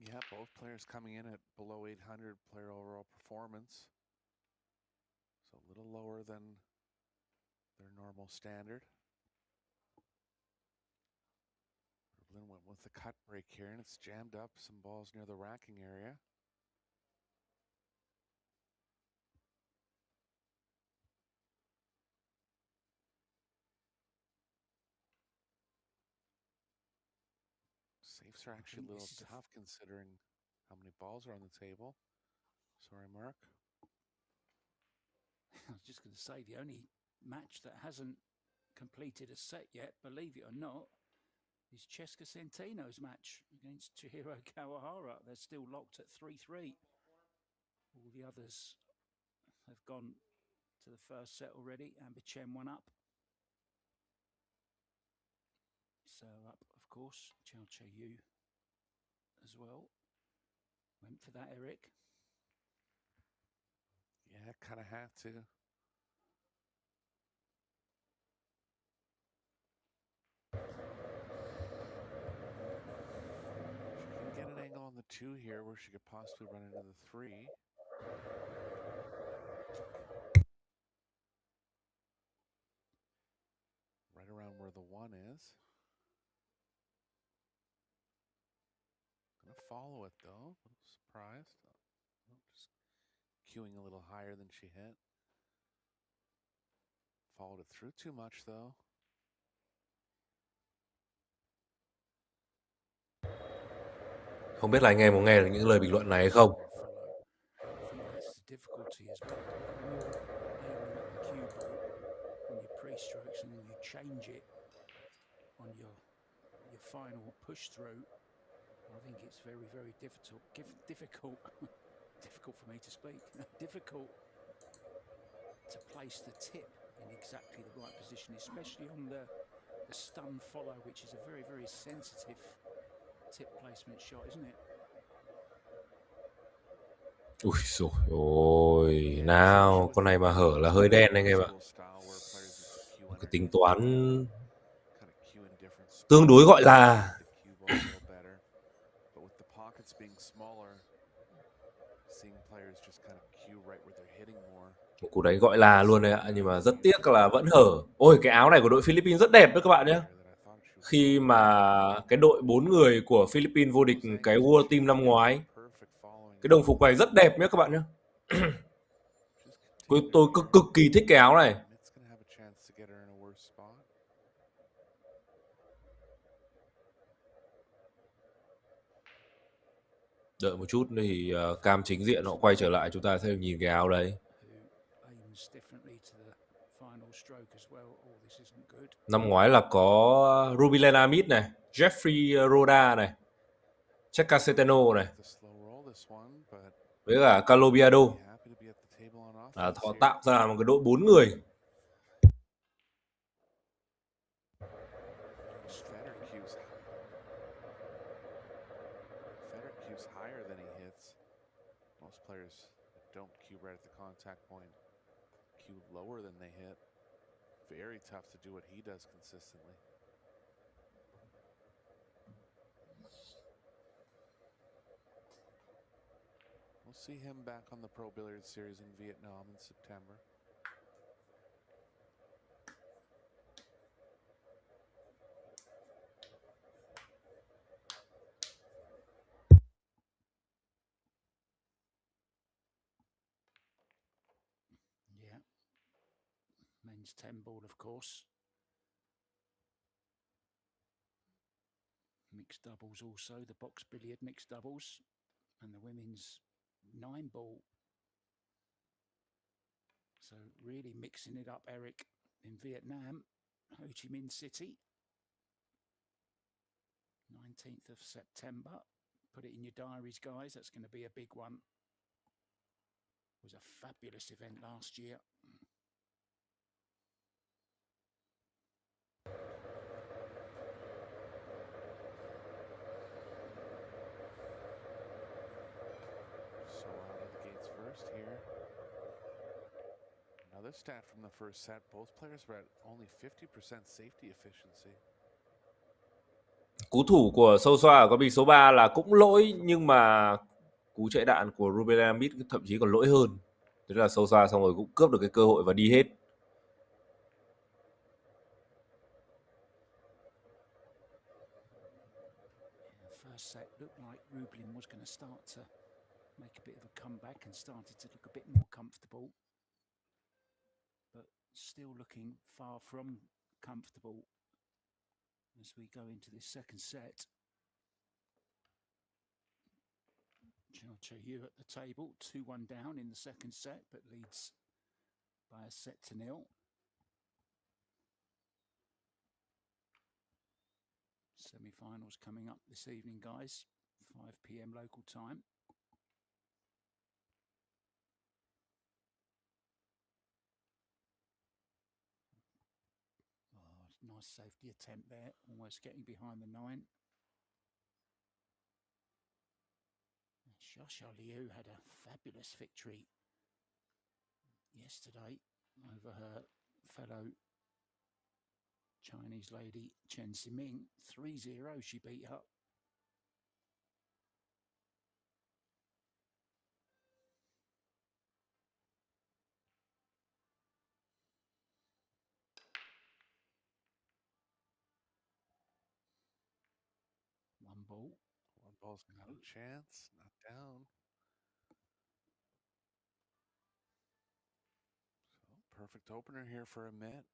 Yeah, both players coming in at below 800 player overall performance. So a little lower than their normal standard. Rubilen went with the cut break here, and it's jammed up some balls near the racking area. Safes are actually a little tough considering how many balls are on the table. Sorry, Mark. I was just going to say, the only match that hasn't completed a set yet, believe it or not, is Cheska Centino's match against Chihiro Kawahara. They're still locked at 3-3. All the others have gone to the first set already. Amber Chen one up. So up, of course, Chao Che-Yu as well. Went for that, Erik. Yeah, kind of have to. She can get an angle on the 2 here where she could possibly run into the 3. Right around where the 1 is. Gonna follow it though. A little surprised. Just cueing a little higher than she hit. Followed it through too much though. Không biết là anh em có nghe được những lời bình luận này hay không? Strokes and then you change it on your final push through. I think it's very difficult for me to speak. Difficult to place the tip in exactly the right position, especially on the stun follow, which is a very sensitive tip placement shot, isn't it? Ui dồi ôi, nào, con này mà hở là hơi đen anh em ạ. Cái tính toán tương đối gọi là một cú đánh gọi là luôn đấy ạ, nhưng mà rất tiếc là vẫn hở. Ôi, cái áo này của đội Philippines rất đẹp đấy các bạn nhé. Khi mà cái đội 4 người của Philippines vô địch cái World Team năm ngoái, cái đồng phục này rất đẹp nhé các bạn nhé. Tôi cực kỳ thích cái áo này. Đợi một chút thì cam chính diện họ quay trở lại, chúng ta sẽ nhìn cái áo đấy. Năm ngoái là có Rubilen Amit này, Jeffrey Roda này, Cheska Centino này, với cả Calobiado. Họ tạo ra một cái đội 4 người. Players don't cue right at the contact point, cue lower than they hit. Very tough to do what he does consistently. We'll see him back on the Pro Billiards Series in Vietnam in September. Men's 10 ball, of course. Mixed doubles also, the box billiard mixed doubles, and the women's 9 ball. So really mixing it up, Erik. in Vietnam, Ho Chi Minh City, 19th of September. Put it in your diaries, guys. That's going to be a big one. It was a fabulous event last year. So out of the gates first here. Another stat from the first set. Both players were at only 50% safety efficiency. Cú thủ của Seo Seoa ở con bi số 3 là cũng lỗi, nhưng mà cú chạy đạn của Rubilen Amit thậm chí còn lỗi hơn. Thế là Seo Seoa xong rồi cũng cướp được cái cơ hội và đi hết. First set looked like Rubilen was going to start to make a bit of a comeback and started to look a bit more comfortable, but still looking far from comfortable as we go into this second set. Yu at the table, 2-1 down in the second set, but leads by a set to 0. Semi-finals coming up this evening, guys, 5 p.m. local time. Oh, nice safety attempt there, almost getting behind the 9. Seo Liu had a fabulous victory yesterday over her fellow Chinese lady Chen Ximing. 3-0 she beat her. One ball. One ball's got a chance, not down. So perfect opener here for Amit.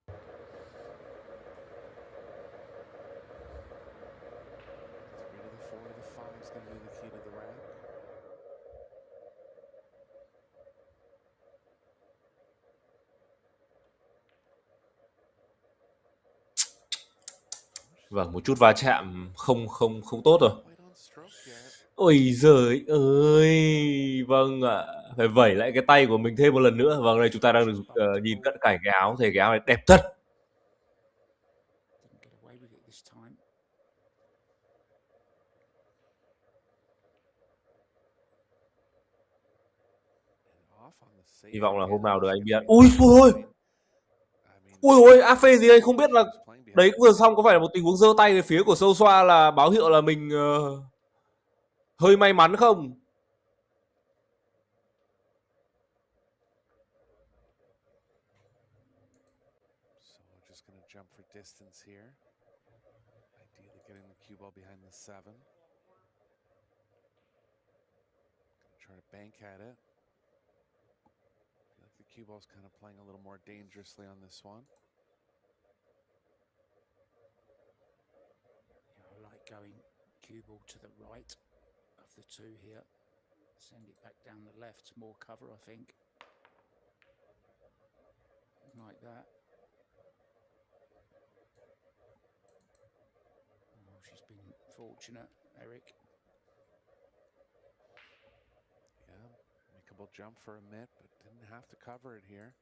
3 to the 4 to the 5 is going to be the key to the rack. Vâng, một chút va chạm không tốt rồi. Quite on stroke yet. Ôi giời ơi, vâng ạ, phải vẩy lại cái tay của mình thêm một lần nữa. Vâng, đây chúng ta đang được nhìn cận cảnh cái áo, thì cái áo này đẹp thật. Didn't get away with it this time. And off on the safe Hy vọng là hôm again. nào được This anh is biết. gonna be Ui the ôi, point. I mean, ui ôi, áp phê gì anh không biết là she's playing behind đấy the vừa seven. xong có phải là một tình huống giơ tay về phía của Seo Seoa là báo hiệu là mình hơi may mắn không? So just going to jump for distance here. Ideally getting the cue ball behind the 7. Going to try to bank at it. Feel like the cue ball's kind of playing a little more dangerously on this one. Yeah, I like going cue ball to the right of the two here. Send it back down the left, more cover, I think. Like that. Oh, she's been fortunate, Eric. Yeah, makeable jump for Amit, but didn't have to cover it here.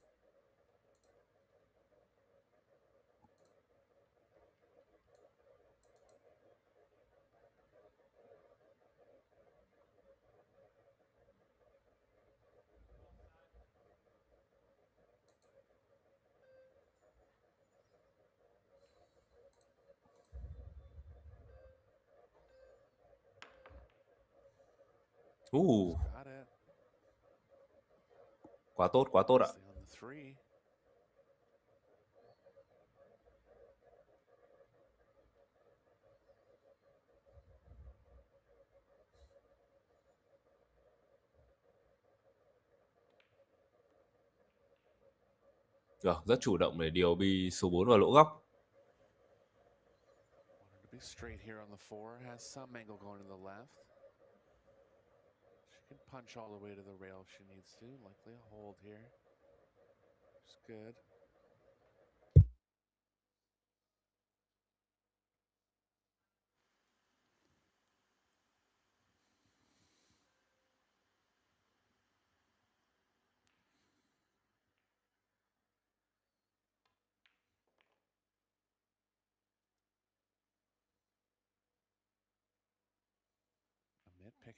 Got it. Quá tốt ạ. Stay on the 3. Rồi, rất chủ động để điều bi số 4 vào lỗ góc. Wanted to be straight here on the 4. Has some angle going to the left. She can punch all the way to the rail if she needs to. Likely a hold here. It's good.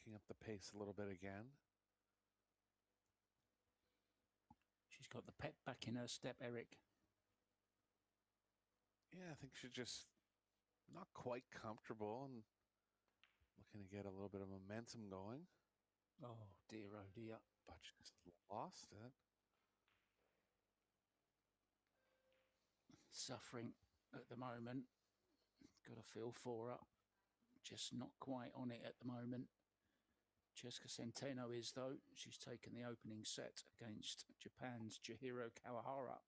picking up the pace a little bit again. She's got the pep back in her step, Eric. Yeah, I think she's just not quite comfortable and looking to get a little bit of momentum going. Oh dear. But she just lost it. Suffering at the moment. Got a feel for her. Just not quite on it at the moment. Jessica Centeno is, though. She's taken the opening set against Japan's Chihiro Kawahara.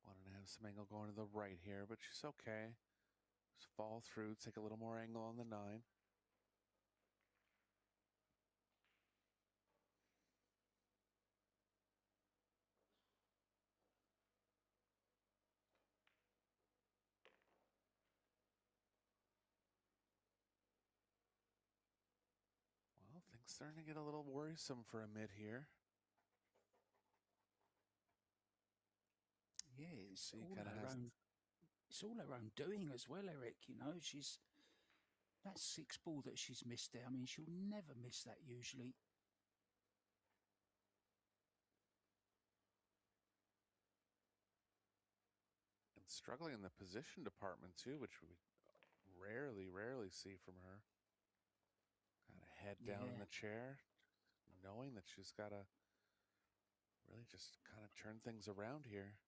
Wanted to have some angle going to the right here, but she's okay. Just fall through, take a little more angle on the 9. Well, things starting to get a little worrisome for Amit here. Yeah, it's So you all kinda her has- own. It's all her own doing as well, Eric. You know, she's that 6 ball that she's missed there. I mean, she'll never miss that usually. And struggling in the position department too, which we rarely see from her. Kind of head down in Yeah. the chair, knowing that she's got to really just kind of turn things around here.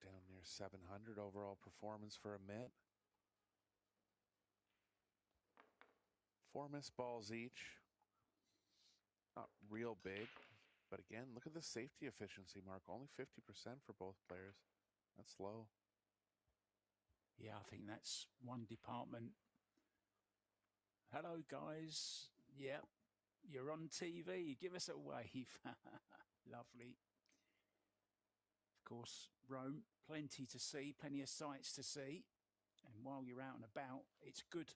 Down near 700 overall performance for Amit. 4 missed balls each. Not real big, but again, look at the safety efficiency mark. Only 50% for both players. That's low. Yeah, I think that's one department. Hello, guys. Yeah, you're on TV. Give us a wave. Lovely. Of course, Rome, plenty to see, plenty of sights to see. And while you're out and about, it's good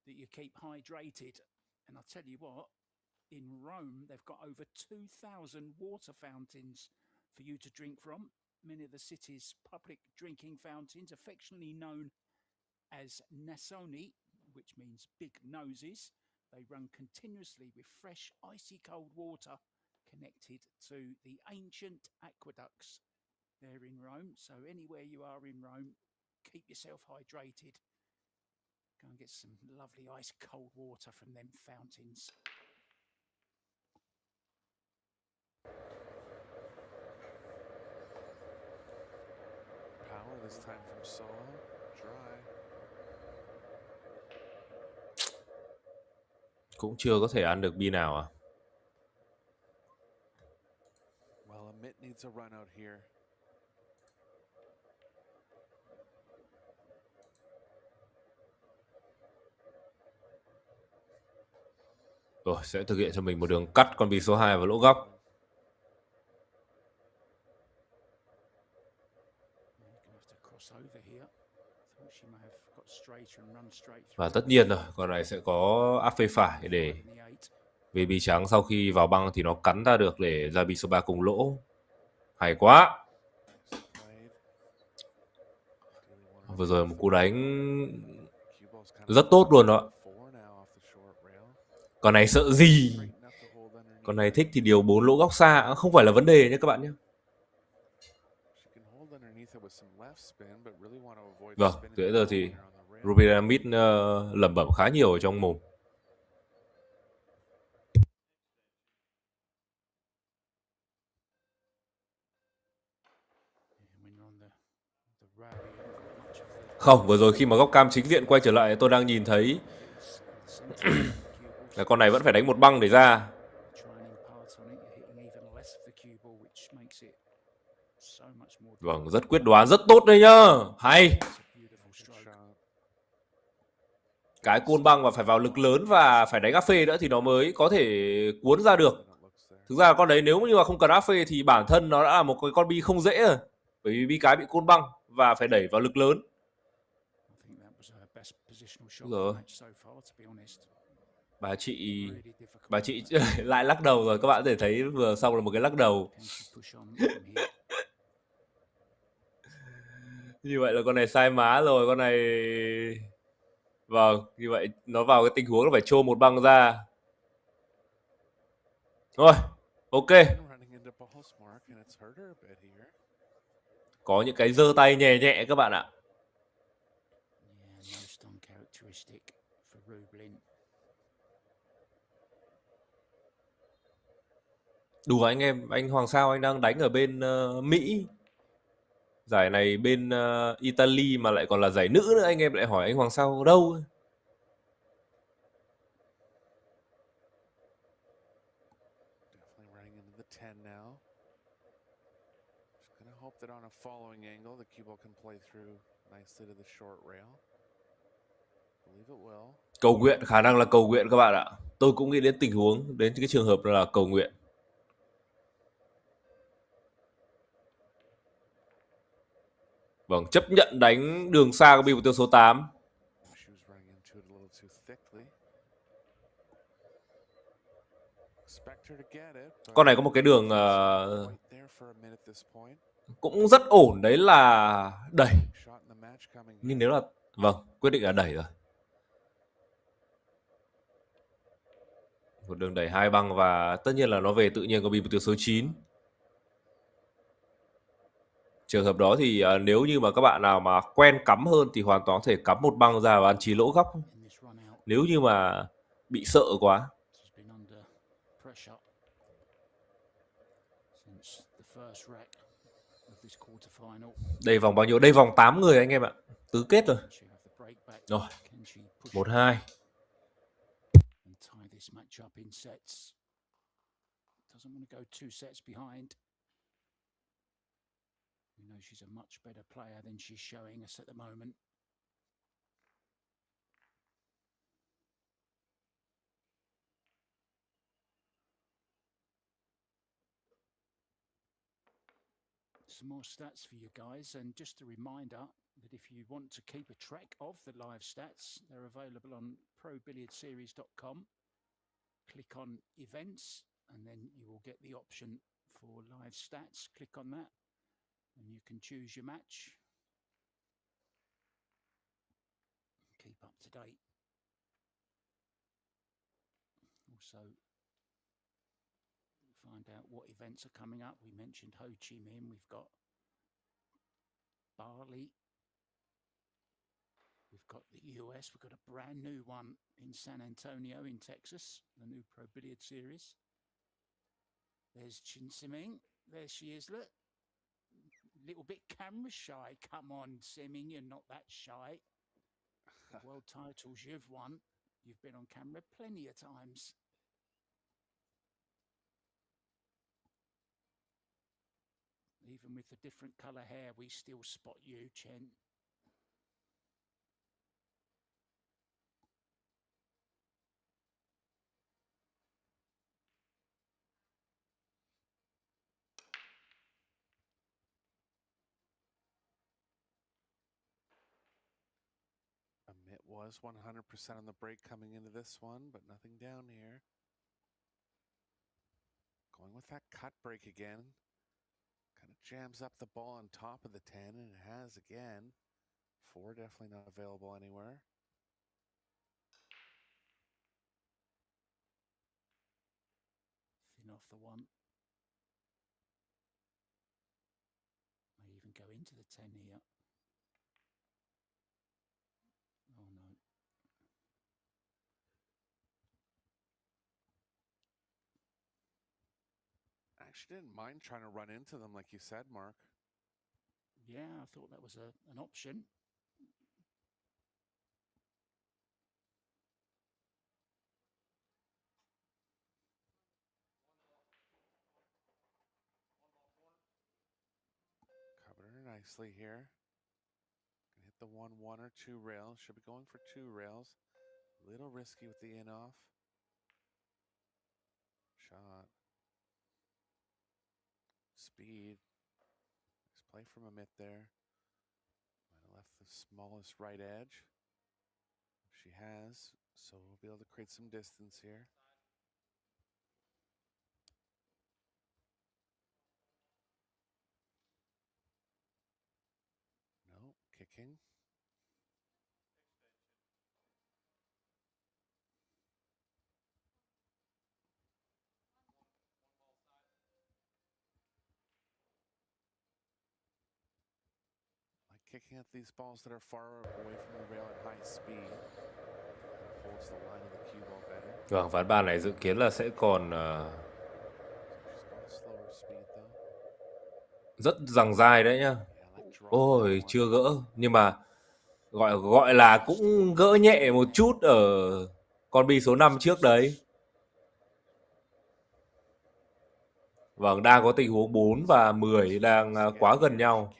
that you keep hydrated. And I'll tell you what, in Rome, they've got over 2,000 water fountains for you to drink from. Many of the city's public drinking fountains, affectionately known as Nasoni, which means big noses, they run continuously with fresh, icy cold water connected to the ancient aqueducts there in Rome. So anywhere you are in Rome, keep yourself hydrated. Go and get some lovely ice cold water from them fountains. Power this time from Solo. Dry. Cũng chưa có thể ăn được bi nào à? Well, Amit needs a run out here. Rồi, sẽ thực hiện cho mình một đường cắt con bi số 2 vào lỗ góc. Và tất nhiên rồi, con này sẽ có áp phê phải để vì bi trắng sau khi vào băng thì nó cắn ra được để ra bi số 3 cùng lỗ. Hay quá. Vừa rồi một cú đánh rất tốt luôn đó. Con này sợ gì? Con này thích thì điều 4 lỗ góc xa không phải là vấn đề nhé các bạn nhé. Vâng, từ nãy giờ thì Rubilen Amit lẩm bẩm khá nhiều ở trong mồm. Không, vừa rồi khi mà góc cam chính diện quay trở lại tôi đang nhìn thấy là con này vẫn phải đánh một băng để ra. Vâng, rất quyết đoán, rất tốt đấy nhá. Hay. Cái côn băng mà phải vào lực lớn và phải đánh áp phê nữa thì nó mới có thể cuốn ra được. Thực ra con đấy nếu như mà không cần áp phê thì bản thân nó đã là một cái con bi không dễ rồi. Bởi vì bi cái bị côn băng và phải đẩy vào lực lớn. Rồi. Bà chị lại lắc đầu rồi, các bạn có thể thấy vừa xong là một cái lắc đầu. Như vậy là con này sai má rồi, con này... Vâng, như vậy nó vào cái tình huống là phải chô một băng ra. Rồi, ok. Có những cái giơ tay nhẹ nhẹ các bạn ạ. Đùa anh em, anh Hoàng Sao anh đang đánh ở bên Mỹ. Giải này bên Italy mà lại còn là giải nữ nữa, anh em lại hỏi anh Hoàng Sao đâu. Cầu nguyện, khả năng là cầu nguyện các bạn ạ. Tôi cũng nghĩ đến tình huống, đến cái trường hợp là cầu nguyện. Vâng, chấp nhận đánh đường xa của bi mục tiêu số 8. Con này có một cái đường cũng rất ổn đấy là đẩy. Nhưng nếu là... Vâng, quyết định là đẩy rồi. Một đường đẩy 2 băng và tất nhiên là nó về tự nhiên có bi mục tiêu số 9. Trường hợp đó thì nếu như mà các bạn nào mà quen cắm hơn thì hoàn toàn có thể cắm một băng ra và ăn chí lỗ góc. Nếu như mà bị sợ quá. Đây vòng bao nhiêu? Đây vòng 8 người anh em ạ. Tứ kết rồi. Rồi. 1-2. We know she's a much better player than she's showing us at the moment. Some more stats for you guys, and just a reminder that if you want to keep a track of the live stats, they're available on ProBilliardsSeries.com. Click on events, and then you will get the option for live stats. Click on that, and you can choose your match. Keep up to date. Also, find out what events are coming up. We mentioned Ho Chi Minh. We've got Bali. We've got the US. We've got a brand new one in San Antonio in Texas, the new Pro Billiards series. There's Chin Siming. There she is, look. Little bit camera shy. Come on, Siming, you're not that shy. The world titles you've won. You've been on camera plenty of times. Even with the different colour hair, we still spot you, Chen. Amit was 100% on the break coming into this one, but nothing down here. Going with that cut break again. Kind of jams up the ball on top of the 10, and it has again. 4 definitely not available anywhere. Thin off the 1. May even go into the 10 here. Oh no. I actually didn't mind trying to run into them like you said, Mark. Yeah, I thought that was an option. nicely here. Hit the 1-1 or 2 rails. Should be going for 2 rails. A little risky with the in off. Shot. Speed. Nice play from Amit there. Might have left the smallest right edge. She has, so we'll be able to create some distance here. No, kicking. Like kicking at these balls that are far away from the rail at high speed. Holds the line of the cue ball better. Vâng, ván bàn này dự kiến là sẽ còn Slower speed though. rất giằng dài đấy nhá. Yeah, like draw Ôi, one. chưa gỡ, nhưng mà gọi là cũng gỡ nhẹ một chút ở con bi số 5 trước đấy. Vâng, đang có tình huống 4 và 10 đang quá gần nhau.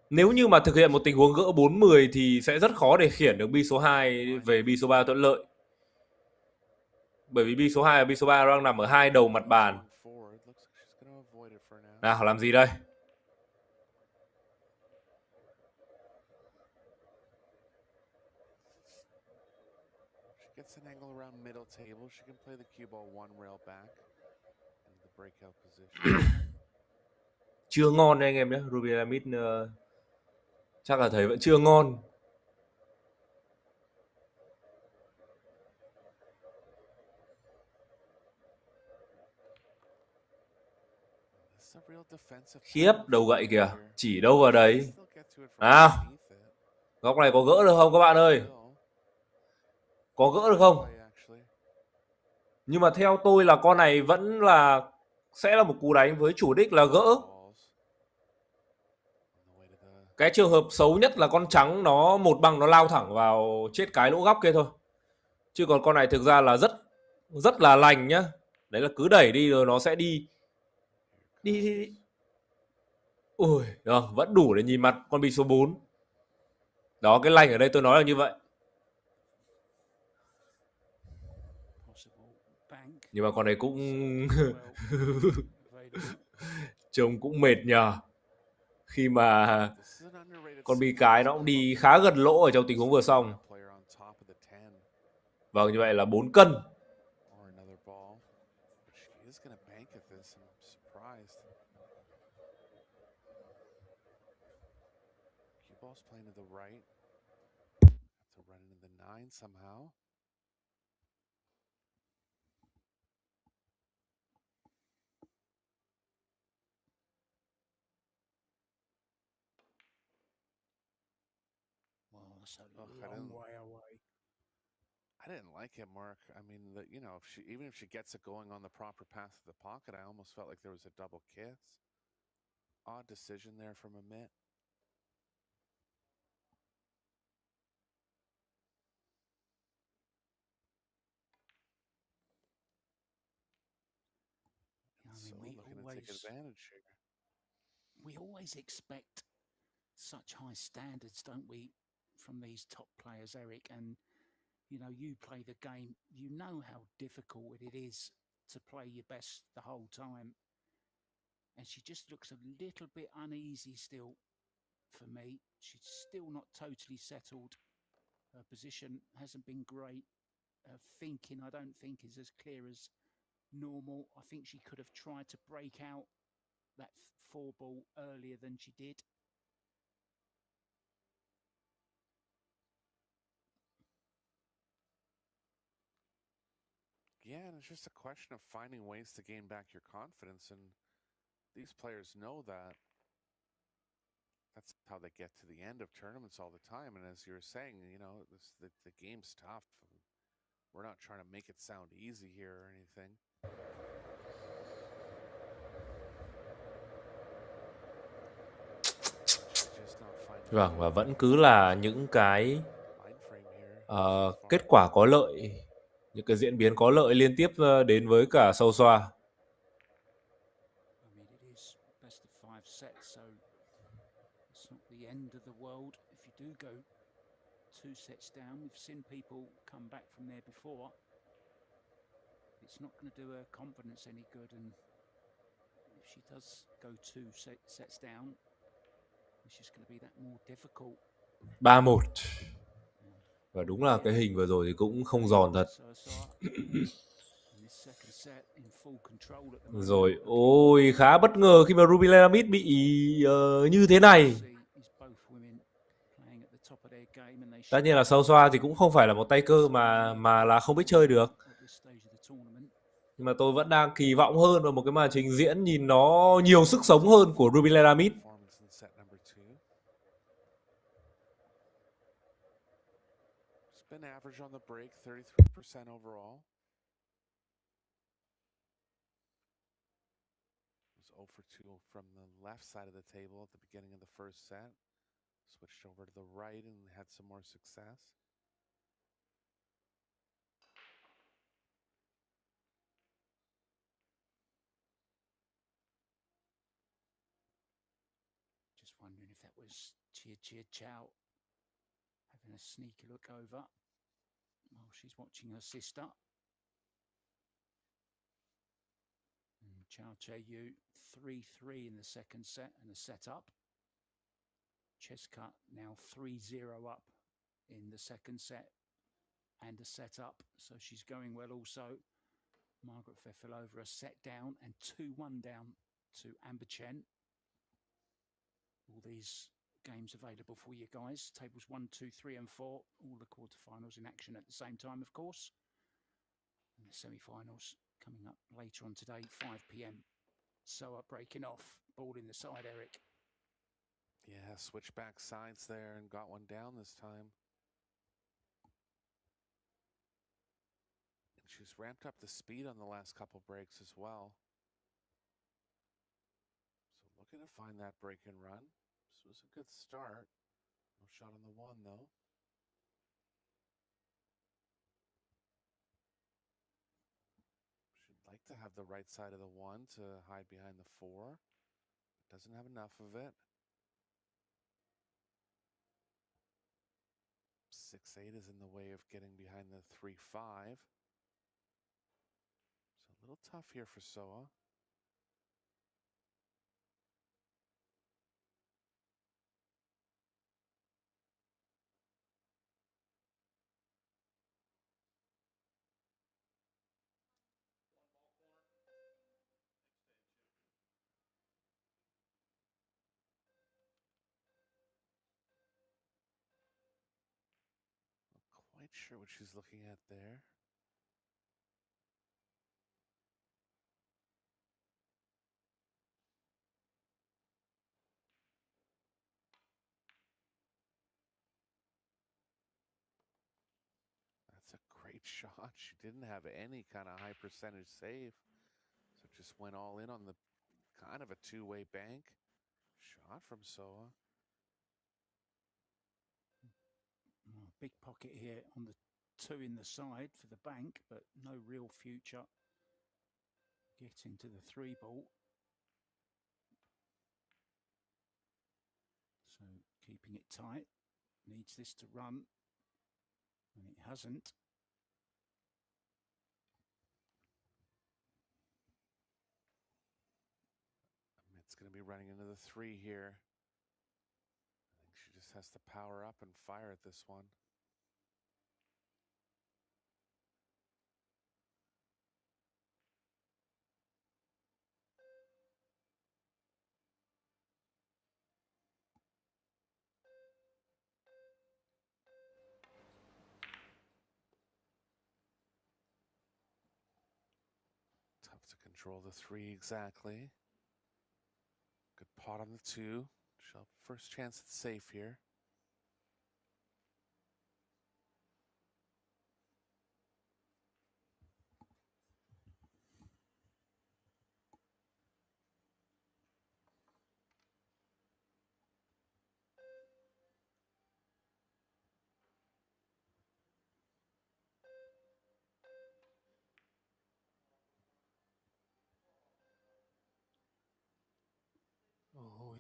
Nếu như mà thực hiện một tình huống gỡ 4-10 thì sẽ rất khó để khiển được bi số 2 về bi số 3 thuận lợi. Bởi vì bi số 2 và bi số 3 đang nằm ở hai đầu mặt bàn. Nào, làm gì đây? Gets an angle around middle table. She can play the cue ball 1 rail back in the breakout position. Chưa ngon đấy anh em nhé. Rubilen Amit chắc là thấy vẫn chưa ngon. Khiếp, đầu gậy kìa. Chỉ đâu vào đấy. Nào, góc này có gỡ được không các bạn ơi? Có gỡ được không? Nhưng mà theo tôi là con này vẫn là sẽ là một cú đánh với chủ đích là gỡ. Cái trường hợp xấu nhất là con trắng nó một băng nó lao thẳng vào chết cái lỗ góc kia thôi. Chứ còn con này thực ra là rất là lành nhá. Đấy là cứ đẩy đi rồi nó sẽ đi. Ui, được, vẫn đủ để nhìn mặt con bi số 4. Đó, cái lành ở đây tôi nói là như vậy. Nhưng mà con này cũng trông cũng mệt nhờ. Khi mà con bi cái nó cũng đi khá gần lỗ ở trong tình huống vừa xong. Vâng, như vậy là 4 cân. Playing to the right. Have to run into the 9 somehow. Well, that's a long way away. I didn't like it, Mark. I mean, you know, even if she gets it going on the proper path of the pocket, I almost felt like there was a double kiss. Odd decision there from Amit. We always expect such high standards, don't we, from these top players, Eric? And you know, you play the game, you know how difficult it is to play your best the whole time. And she just looks a little bit uneasy still for me. She's still not totally settled. Her position hasn't been great. Her thinking, I don't think, is as clear as normal. I think she could have tried to break out that 4 ball earlier than she did. Yeah, and it's just a question of finding ways to gain back your confidence, and these players know that. That's how they get to the end of tournaments all the time. And as you were saying, you know, the game's tough. We're not trying to make it sound easy here or anything. Vâng, và vẫn cứ là những cái kết quả có lợi, những cái diễn biến có lợi liên tiếp đến với cả Seo Seoa. best of 5 sets, so it's not the end of the world if you do go 2 sets down. We've seen people come back from there before. It's not going to do her confidence any good, and if she does go 2 sets down, it's just going to be that more difficult. 3-1. Và đúng là cái hình vừa rồi thì cũng không giòn thật. Seo Seoa in this second set in full control at the moment. Rồi, ôi khá bất ngờ khi mà Rubilen Amit bị như thế này. Tất nhiên là Seo Seoa thì cũng không phải là một tay cơ mà là không biết chơi được. Nhưng mà tôi vẫn đang kỳ vọng hơn vào một cái màn trình diễn nhìn nó nhiều sức sống hơn của Rubilen Amit. Been average on the break, 33% overall. Was 0 for 2 from the left side of the table at the beginning of the first set. Switched over to the right and had some more success. Just wondering if that was Chia Chow having a sneaky look over while she's watching her sister. And Chow Che-yu 3-3 in the second set and a set up. Cheska now 3-0 up in the second set and a set up, so she's going well also. Margaret Fefilova a set down and 2-1 down to Amber Chen. All these games available for you guys. Tables 1, 2, 3 and 4. All the quarterfinals in action at the same time, of course. And the semi-finals coming up later on today, 5 p.m. Seoa breaking off. Ball in the side, Eric. Yeah, switch back sides there and got one down this time. And she's ramped up the speed on the last couple breaks as well. So looking to find that break and run. This was a good start. No shot on the one though. She'd like to have the right side of the one to hide behind the 4. Doesn't have enough of it. 6-8 is in the way of getting behind the 3-5. So a little tough here for Seoa. Not quite sure what she's looking at there. That's a great shot. She didn't have any kind of high percentage save, so just went all in on the kind of a two-way bank shot from Seoa. Big pocket here on the 2 in the side for the bank, but no real future getting to the 3 ball. So keeping it tight, needs this to run, and it hasn't. It's going to be running into the 3 here. I think she just has to power up and fire at this one. Tough to control the 3 exactly. Good pot on the 2. She'll have first chance at safe here.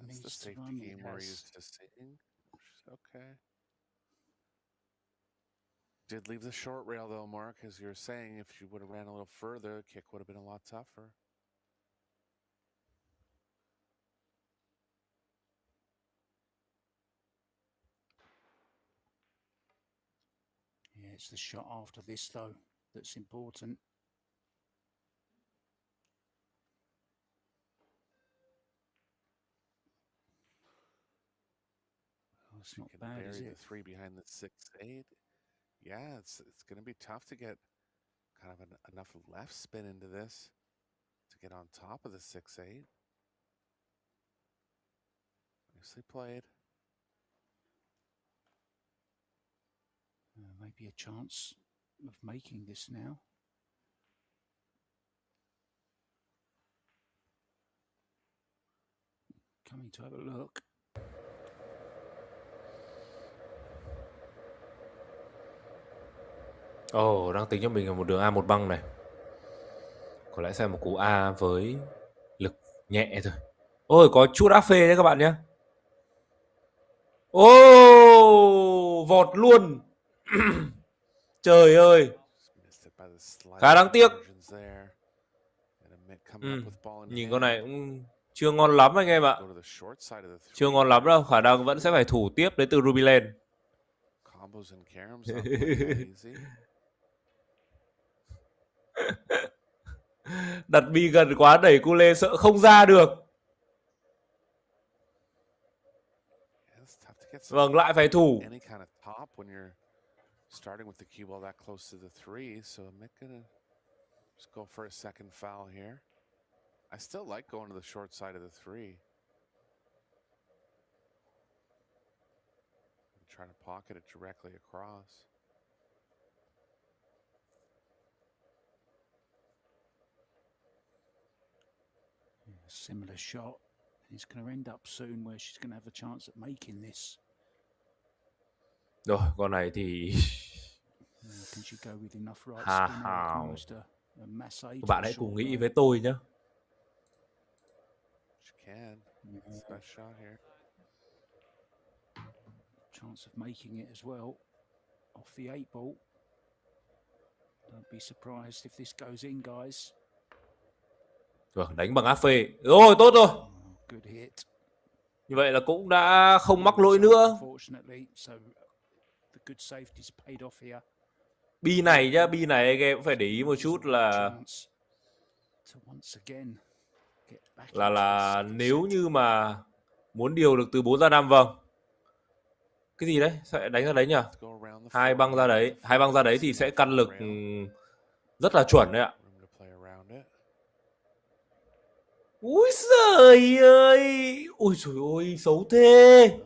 It's the needs to safety run. It game we're has. used to seeing. Okay. Did leave the short rail though, Mark, as you're saying. If she would have ran a little further, kick would have been a lot tougher. Yeah, it's the shot after this though that's important. Oh, it's She not can bad, bury is the it? 3 behind the 6-8. Yeah, it's going to be tough to get kind of enough left spin into this to get on top of the 6-8. Nicely played. Maybe a chance of making this now. Coming to have a look. Ồ, đang tính cho mình là một đường A một băng này. Có lẽ sẽ một cú A với lực nhẹ thôi. Ôi, có chút áp phê đấy các bạn nhé. Ô, vọt luôn. Trời ơi. Khá đáng tiếc. Nhìn con này cũng chưa ngon lắm anh em ạ. Chưa ngon lắm đâu, khả năng vẫn sẽ phải thủ tiếp đến từ Rubilen. Đặt bi gần quá đẩy cu lê sợ không ra được. Vâng, lại phải thủ. Starting with the cue ball that close to the 3, so Mick gonna just go for a second foul here. I still like going to the short side of the 3. I'm trying to pocket it directly across. A similar shot. It's going to end up soon where she's going to have a chance at making this. Rồi, con này thì Can she go with enough right ha spin or ha. almost a massage? Các bạn hãy cùng nghĩ với tôi nhé. She can. It's the best shot here. Chance of making it as well off the 8 ball. Don't be surprised if this goes in, guys. Rồi, đánh bằng áp phê. Rồi, tốt rồi. Good hit. Như vậy là cũng đã không mắc lỗi nữa. Bi này nhá, bi này anh em cũng phải để ý một chút là nếu như mà muốn điều được từ 4 ra 5, vâng. Cái gì đấy? Sẽ đánh ra đấy nhỉ? Hai băng ra đấy thì sẽ căn lực rất là chuẩn đấy ạ. Úi giời ơi. Ôi trời ơi, xấu thế.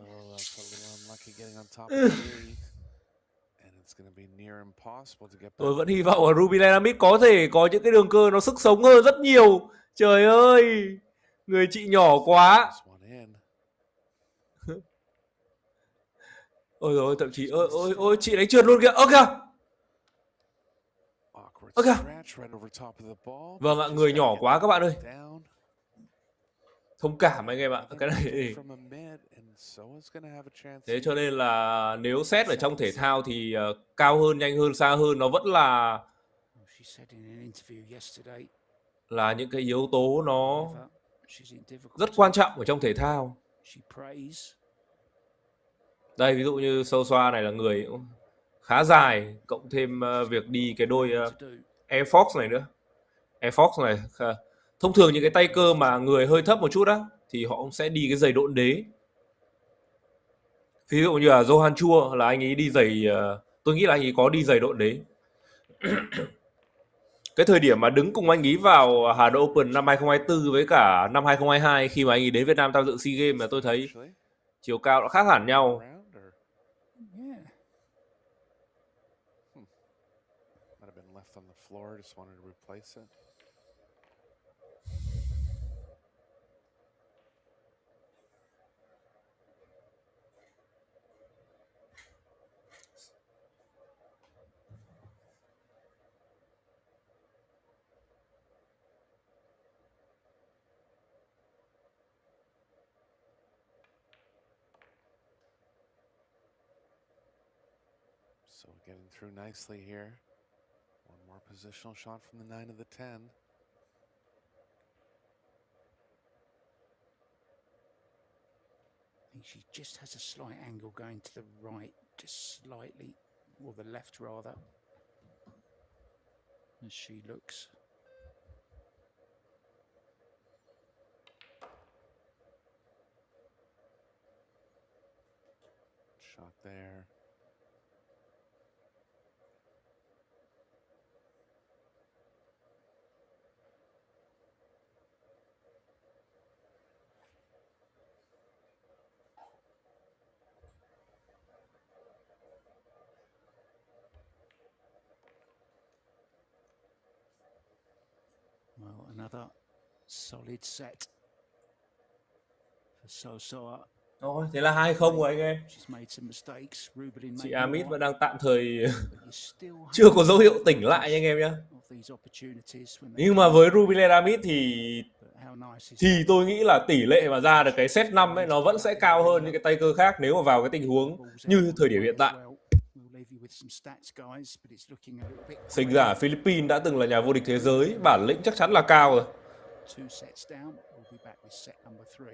Tôi vẫn hy vọng là Rubilen Amit có thể có những cái đường cơ nó sức sống hơn rất nhiều. Trời ơi, người chị nhỏ quá. Ôi rồi, thậm chí ôi chị đánh trượt luôn kìa. Ơ kìa. Ơ kìa. Vâng ạ, người nhỏ quá các bạn ơi. Thông cảm anh em ạ. Cái này thì thế cho nên là nếu xét ở trong thể thao thì cao hơn, nhanh hơn, xa hơn nó vẫn là những cái yếu tố nó rất quan trọng ở trong thể thao. Đây ví dụ như Seo Seoa này là người khá dài, cộng thêm việc đi cái đôi Air Force này nữa. Air Force này thông thường những cái tay cơ mà người hơi thấp một chút á thì họ cũng sẽ đi cái giày độn đế. Ví dụ như là Johan Chua là anh ấy đi giày, tôi nghĩ là anh ấy có đi giày độn đế. Cái thời điểm mà đứng cùng anh ấy vào Hà Nội Open năm 2024 với cả năm 2022 khi mà anh ấy đến Việt Nam tham dự SEA Games là tôi thấy chiều cao đã khác hẳn nhau. So getting through nicely here. One more positional shot from the 9 of the 10. I think she just has a slight angle going to the right, just slightly, or the left rather, as she looks. Shot there. Well, another solid set for Seo Seoa. Thôi, thế là 2-0 rồi anh em. She's made some mistakes. Rubilen Chị made Amit more, vẫn đang tạm thời but you still have chưa có to dấu hiệu take tỉnh lại anh em nhé. of these opportunities when they Nhưng mà come. với Rubilen Amit thì But how nice is thì that? tôi nghĩ là tỷ lệ mà ra được cái set 5 ấy nó vẫn sẽ cao hơn những cái tay cơ khác nếu mà vào cái tình huống như thời điểm hiện tại. Sinh ra Philippines đã từng là nhà vô địch thế giới, bản lĩnh chắc chắn là cao rồi. Two sets down. We'll be back with set number 3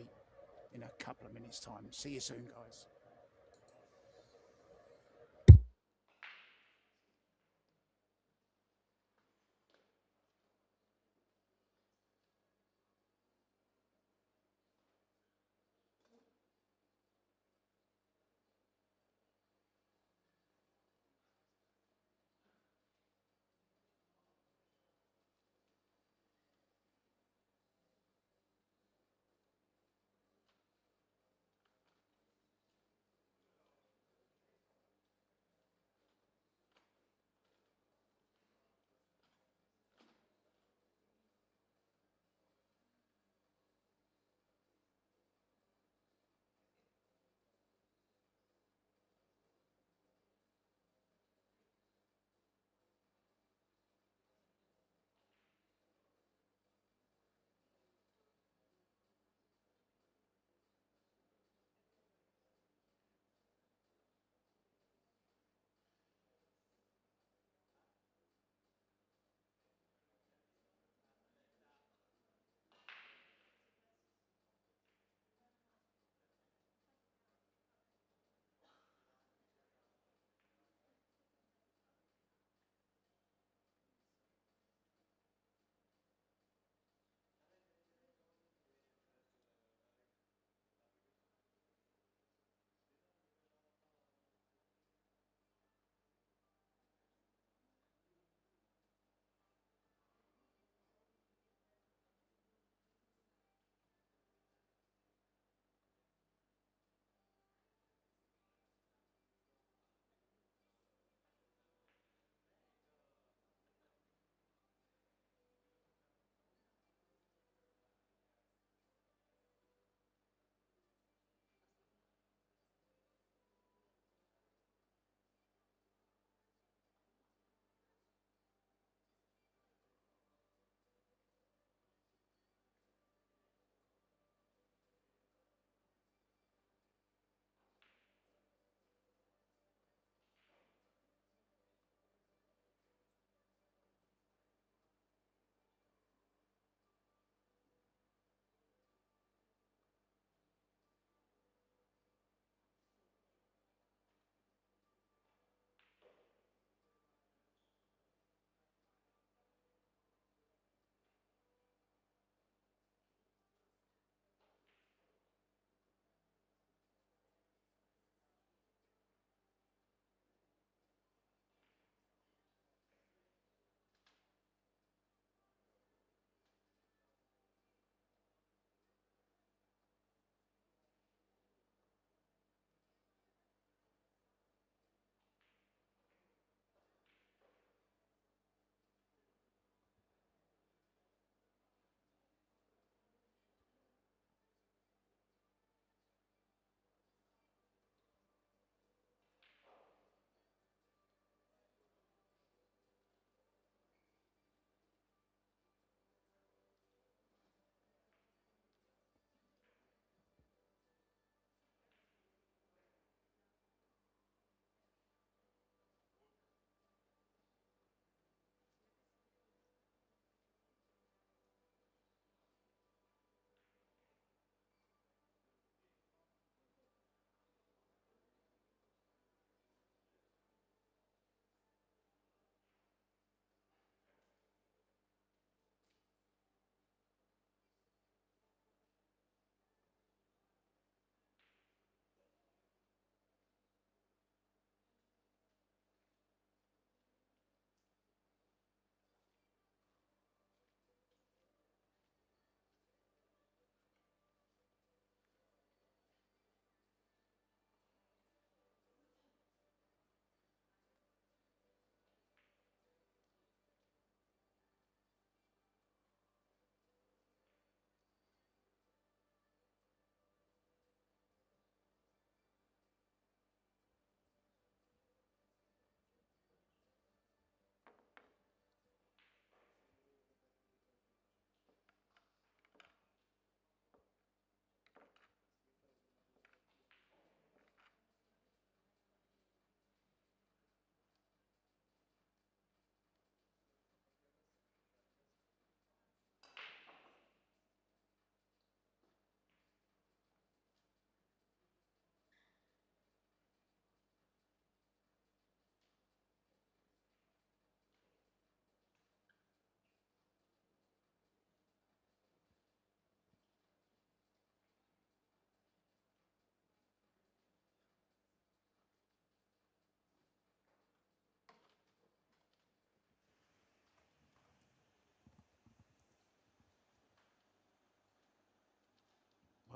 in a couple of minutes time. See you soon, guys.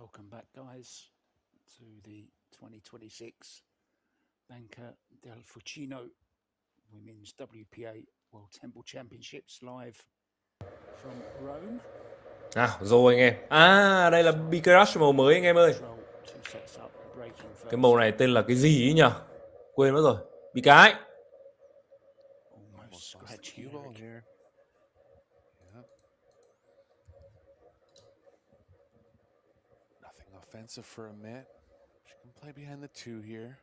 Welcome back, guys, to the 2026 Banca del Fucino Women's WPA World Temple Championships live from Rome. Rồi anh em. Đây là Billiards màu mới anh em ơi. Cái màu này tên là cái gì ấy nhỉ? Quên mất rồi. Bị cái. Nothing offensive for Amit. She can play behind the two here.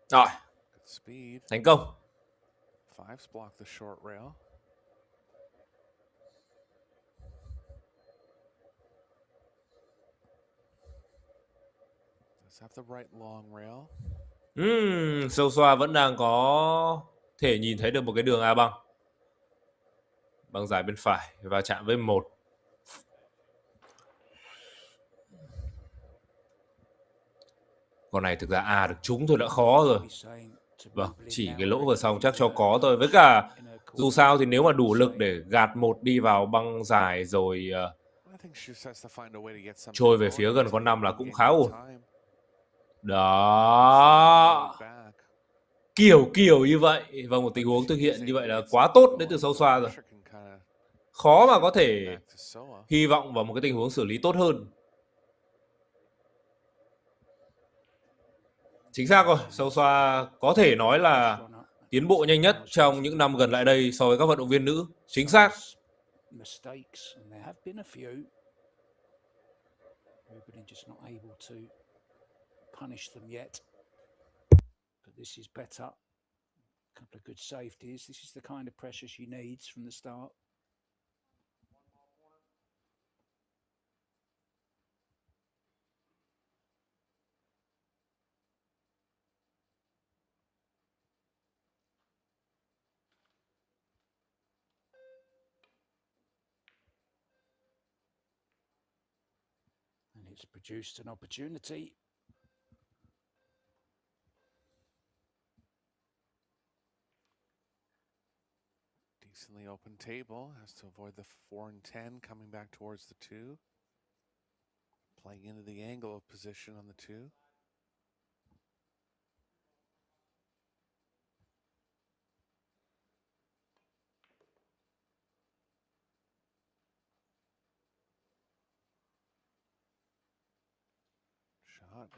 Rồi, Good speed. thành công. Fives block the short rail. Does have the right long rail. Seo Seoa vẫn đang có thể nhìn thấy được một cái đường A băng. Băng dài bên phải và chạm với 1. Con này thực ra A được trúng thôi đã khó rồi. Vâng, chỉ cái lỗ vừa xong chắc cho có thôi. Với cả dù sao thì nếu mà đủ lực để gạt 1 đi vào băng dài rồi trôi về phía gần con 5 là cũng khá ổn. Đó. Kiểu như vậy. Và một tình huống thực hiện như vậy là quá tốt đến từ Seo Seoa rồi. Khó mà có thể hy vọng vào một cái tình huống xử lý tốt hơn. Chính xác rồi, Seo Seoa có thể nói là tiến bộ nhanh nhất trong những năm gần lại đây so với các vận động viên nữ. Chính xác. It's produced an opportunity. Decently open table, has to avoid the 4 and 10 coming back towards the 2. Playing into the angle of position on the 2.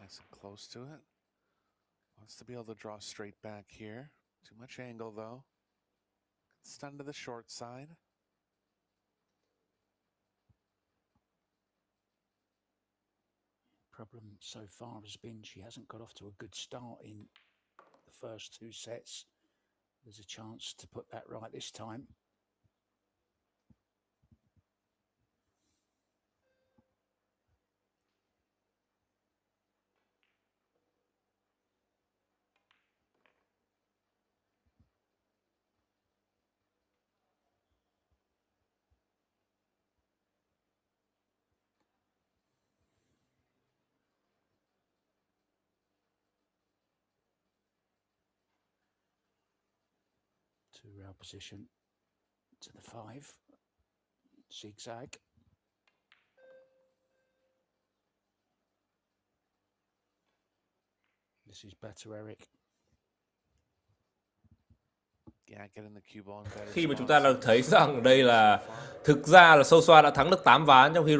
Nice and close to it. Wants to be able to draw straight back here. Too much angle though. Stun to the short side. Problem so far has been she hasn't got off to a good start in the first 2 sets. There's a chance to put that right this time. To rail position to the 5, zigzag. This is better, Eric. Khi mà chúng ta đang thấy rằng đây là thực ra là Seo Seoa đã thắng được 8 ván trong khi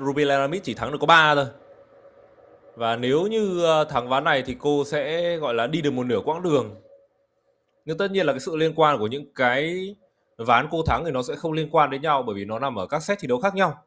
Rubilen Amit chỉ thắng được có 3 thôi. Và nếu như thắng ván này thì cô sẽ gọi là đi được một nửa quãng đường. Nhưng tất nhiên là cái sự liên quan của những cái ván cô thắng thì nó sẽ không liên quan đến nhau bởi vì nó nằm ở các set thi đấu khác nhau.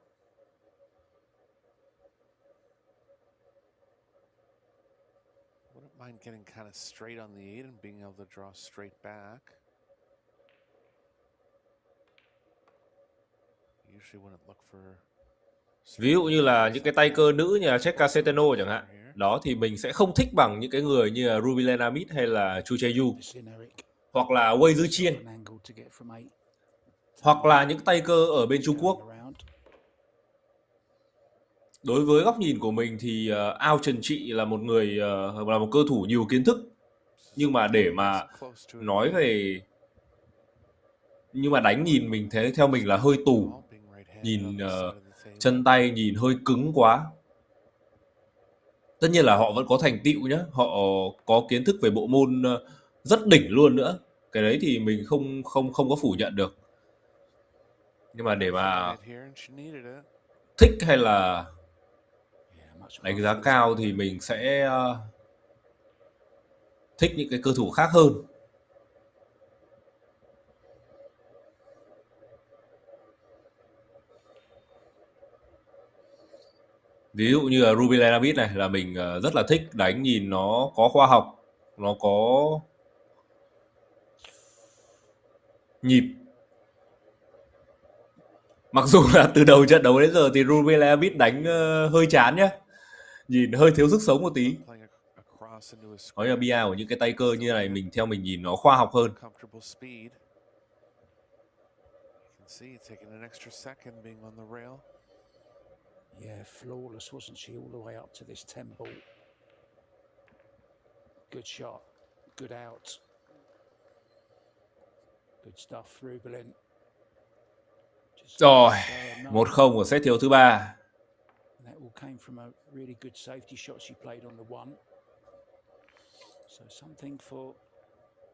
Ví dụ như là những cái tay cơ nữ như là Cheska Seteno chẳng hạn. Đó thì mình sẽ không thích bằng những cái người như là Rubilen Amit hay là Chu Chae-yu. Hoặc là Wei Zhi-chiên. Hoặc là những tay cơ ở bên Trung Quốc. Đối với góc nhìn của mình thì Ao Trần Trị là một người là một cơ thủ nhiều kiến thức. Nhưng mà để mà nói về, nhưng mà đánh nhìn mình thế, theo mình là hơi tù. Nhìn chân tay nhìn hơi cứng quá. Tất nhiên là họ vẫn có thành tựu nhé, họ có kiến thức về bộ môn rất đỉnh luôn nữa. Cái đấy thì mình không có phủ nhận được. Nhưng mà để mà thích hay là đánh giá cao thì mình sẽ thích những cái cơ thủ khác hơn. Ví dụ như là Rubilen Amit này là mình rất là thích, đánh nhìn nó có khoa học, nó có nhịp. Mặc dù là từ đầu trận đấu đến giờ thì Rubilen Amit đánh hơi chán nhá, nhìn hơi thiếu sức sống một tí. Nói là bia của những cái tay cơ như này, theo mình nhìn nó khoa học hơn. Yeah, flawless, wasn't she, all the way up to this 10 ball. Good shot, good out. Good stuff, Rubilen. Rồi, 1-0 của set thiếu thứ 3. That all came from a really good safety shot she played on the one. So something for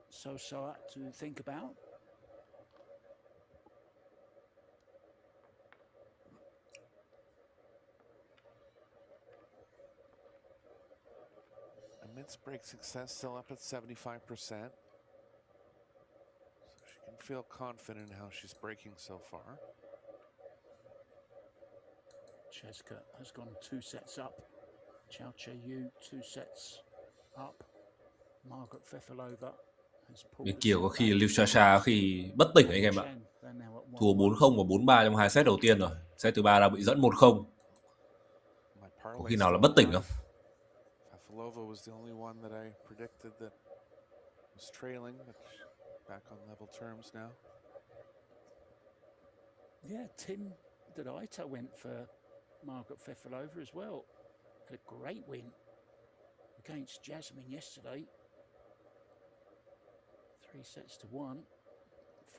Seo Seoa to think about. Amit's break success still up at 75%. So she can feel confident in how she's breaking so far. Cheska has gone 2 sets up. Chao Che-yu 2 sets up. Margaret Fefilova has pulled. Bên kia có khi Liu Sasha khi bất tỉnh anh em ạ. Thua 4-0 và 4-3 trong 2 set đầu tiên rồi. Set thứ 3 đã bị dẫn 1-0. Có khi nào là bất tỉnh không? Fefilova was the only one that I predicted that was trailing, but back on level terms now. Yeah, Tim Dadaita went for Margaret Fefilova as well. Had a great win against Jasmine yesterday. 3 sets to 1.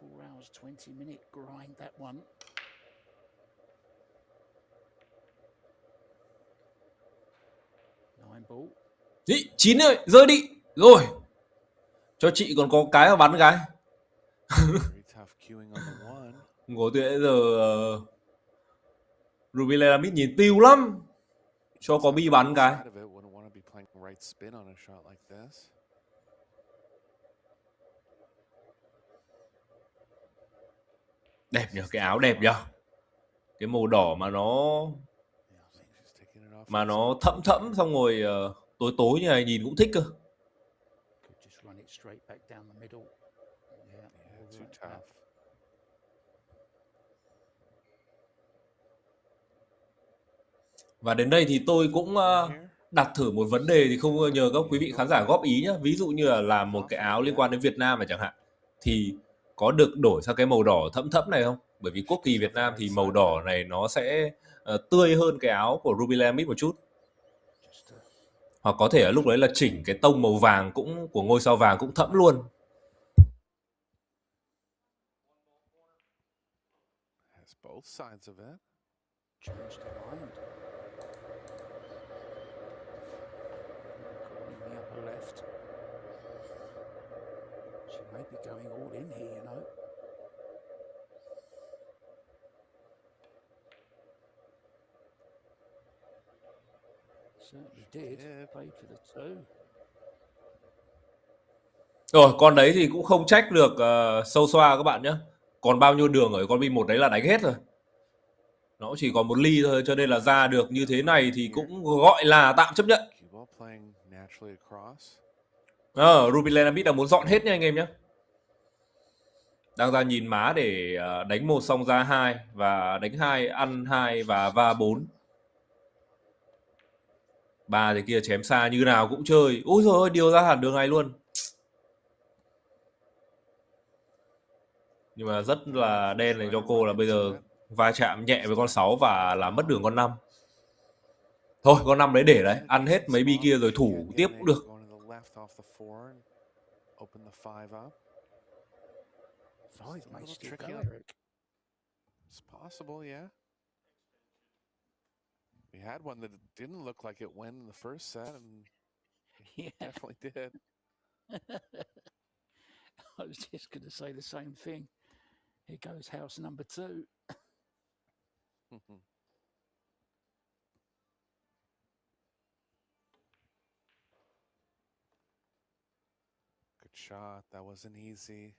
4 hours, 20 minute grind that one. Ball. Đi, 9 ơi, rơi đi. Rồi. Cho chị còn có cái mà bắn cái. Ngồi từ nãy giờ Rubilen Amit nhìn tiêu lắm. Cho có bi bắn cái. Đẹp nhờ, cái áo đẹp nhờ. Cái màu đỏ mà nó thẫm thẫm xong rồi tối tối như này nhìn cũng thích cơ. Và đến đây thì tôi cũng đặt thử một vấn đề, thì không nhờ các quý vị khán giả góp ý nhé. Ví dụ như là làm một cái áo liên quan đến Việt Nam này chẳng hạn, thì có được đổi sang cái màu đỏ thẫm thẫm này không? Bởi vì quốc kỳ Việt Nam thì màu đỏ này nó sẽ tươi hơn cái áo của Rubilen Amit một chút. Hoặc có thể ở lúc đấy là chỉnh cái tông màu vàng cũng của ngôi sao vàng cũng thẫm luôn. Rồi, con đấy thì cũng không trách được Seo Seoa các bạn nhé. Còn bao nhiêu đường ở con B1 đấy là đánh hết rồi. Nó chỉ còn một ly thôi, cho nên là ra được như thế này thì cũng gọi là tạm chấp nhận. Rubilen Amit đã muốn dọn hết nha anh em nhé. Đang ra nhìn má để đánh 1 xong ra 2 và đánh 2 ăn 2 và va 4. 3 thì kia chém xa như nào cũng chơi. Úi dồi ôi, điều ra hẳn đường này luôn. Nhưng mà rất là đen này cho cô là bây giờ va chạm nhẹ với con 6 và làm mất đường con 5. Thôi con 5 đấy để đấy, ăn hết mấy bi kia rồi thủ tiếp cũng được. open the 5 up. 5 may little still tricky go, on- Eric. It's possible, yeah. We had one that didn't look like it went in the first set, and Yeah, definitely did. I was just going to say the same thing. Here goes house number 2. Good shot. That wasn't easy.